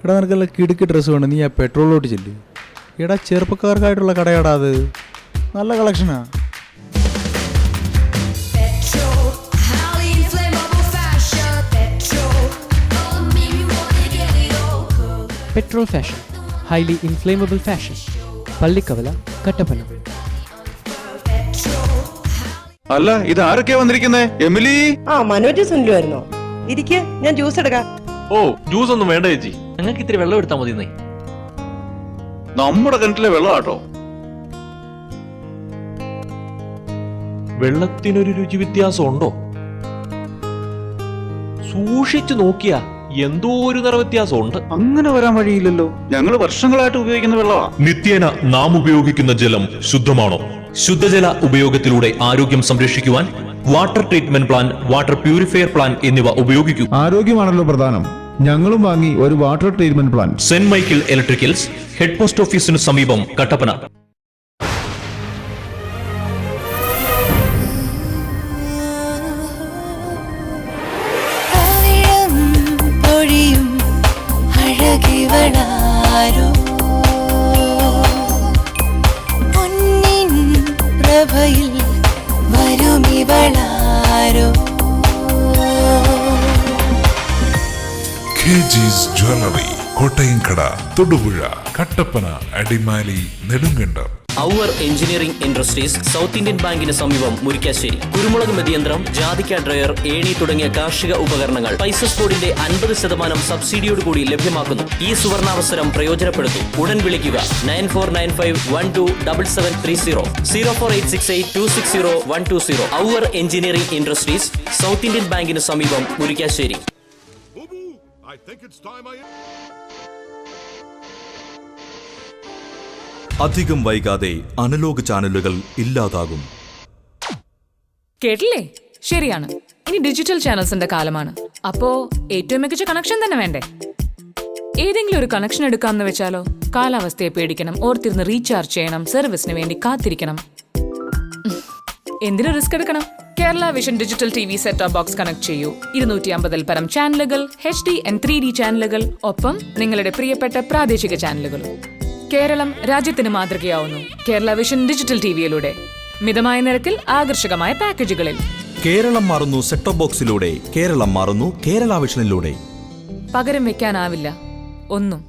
എടാ നിനക്കല്ല കിടുക്ക് ഡ്രസ്സ് വേണം, നീ ആ പെട്രോളിലോട്ട് ചെല്ലു. എടാ ചെറുപ്പക്കാർക്കായിട്ടുള്ള കടയാടാ അത്, നല്ല കളക്ഷനാ. Petrol fashion, highly inflammable fashion, Pallikkavala, Kattappana. അല്ല, ഇത് ആരൊക്കെയാ വന്നിരിക്കുന്നേ? എമിലി? മനോജ് സുനിലുമായിരുന്നോ? ഇരിക്കെ, ഞാൻ ജ്യൂസ് എടുക്കാം. ഓ, ജ്യൂസ് ഒന്നും വേണ്ട ചേച്ചി, ഞങ്ങൾക്ക് ഇത്തിരി വെള്ളം എടുത്താൽ മതി. നമ്മുടെ കിണറ്റിലെ വെള്ളം ആട്ടോ. വെള്ളത്തിനൊരു രുചി വ്യത്യാസം ഉണ്ടോ? സൂക്ഷിച്ചു നോക്കിയാ എന്തോ ഒരു നിറ വ്യത്യാസം ഉണ്ട്. അങ്ങനെ വരാൻ വഴിയില്ലല്ലോ, ഞങ്ങൾ വർഷങ്ങളായിട്ട് ഉപയോഗിക്കുന്ന വെള്ളമാ. നിത്യേന നാം ഉപയോഗിക്കുന്ന ജലം ശുദ്ധമാണോ? ശുദ്ധജല ഉപയോഗത്തിലൂടെ ആരോഗ്യം സംരക്ഷിക്കുവാൻ water treatment plant, water purifier plant എന്നിവ ഉപയോഗിക്കൂ. ആരോഗ്യമാണല്ലോ പ്രധാനം. ഞങ്ങളും വാങ്ങി ഒരു water treatment plant. Saint Michael electricals, head post ഓഫീസിന് സമീപം, കട്ടപ്പന. പ്രഭയിൽ വരുമിവളാരോ. KG's Jewelry, Kottayamkada, Thodupuzha, Kattappana, Adimali, Nedumkandam. Our engineering industries, south Indian ബാങ്കിന് സമീപം, മുരിക്കാശ്ശേരി. കുരുമുളക് മെതിയന്ത്രം, ജാതിക്ക ഡ്രയർ, ഏണി തുടങ്ങിയ കാർഷിക ഉപകരണങ്ങൾ പൈസസ് ബോർഡിന്റെ 50% സബ്സിഡിയോടുകൂടി ലഭ്യമാക്കുന്നു. ഈ സുവർണാവസരം പ്രയോജനപ്പെടുത്തൂ. ഉടൻ വിളിക്കുക 9495127730, 04868260120. Our engineering industries, south Indian ബാങ്കിന് സമീപം, മുരിക്കാശ്ശേരി. അധികം വൈകാതെ അനലോഗ് ചാനലുകൾ ഇല്ലാതാകും. കേട്ടില്ലേ? ശരിയാണ്, ഇനി ഡിജിറ്റൽ ചാനൽസിന്റെ കാലമാണ്. അപ്പോ ഏറ്റവും മികച്ച കണക്ഷൻ തന്നെ വേണ്ടേ? ഏതെങ്കിലും ഒരു കണക്ഷൻ എടുക്കാമെന്ന് വെച്ചാലോ? കാലാവസ്ഥയെ പേടിക്കണം, ഓർത്തിരുന്ന് റീചാർജ് ചെയ്യണം, സർവീസിന് വേണ്ടി കാത്തിരിക്കണം. എന്തിനു റിസ്ക് എടുക്കണം? Kerala vision digital TV set top box connect ചെയ്യൂ. 250 പരം ചാനലുകൾ, HD and 3D ചാനലുകൾ, ഒപ്പം നിങ്ങളുടെ പ്രിയപ്പെട്ട പ്രാദേശിക ചാനലുകളും. കേരളം രാജ്യത്തിന് മാതൃകയാവുന്നു കേരള വിഷൻ ഡിജിറ്റൽ TVയിലൂടെ. മിതമായ നിരക്കിൽ ആകർഷകമായ പാക്കേജുകളിൽ. കേരളം മാറുന്നു സെറ്റ് ടോപ്പ് ബോക്സിലൂടെ, കേരളം മാറുന്നു കേരള വിഷനിലൂടെ. പകരം വെക്കാനാവില്ല ഒന്നും.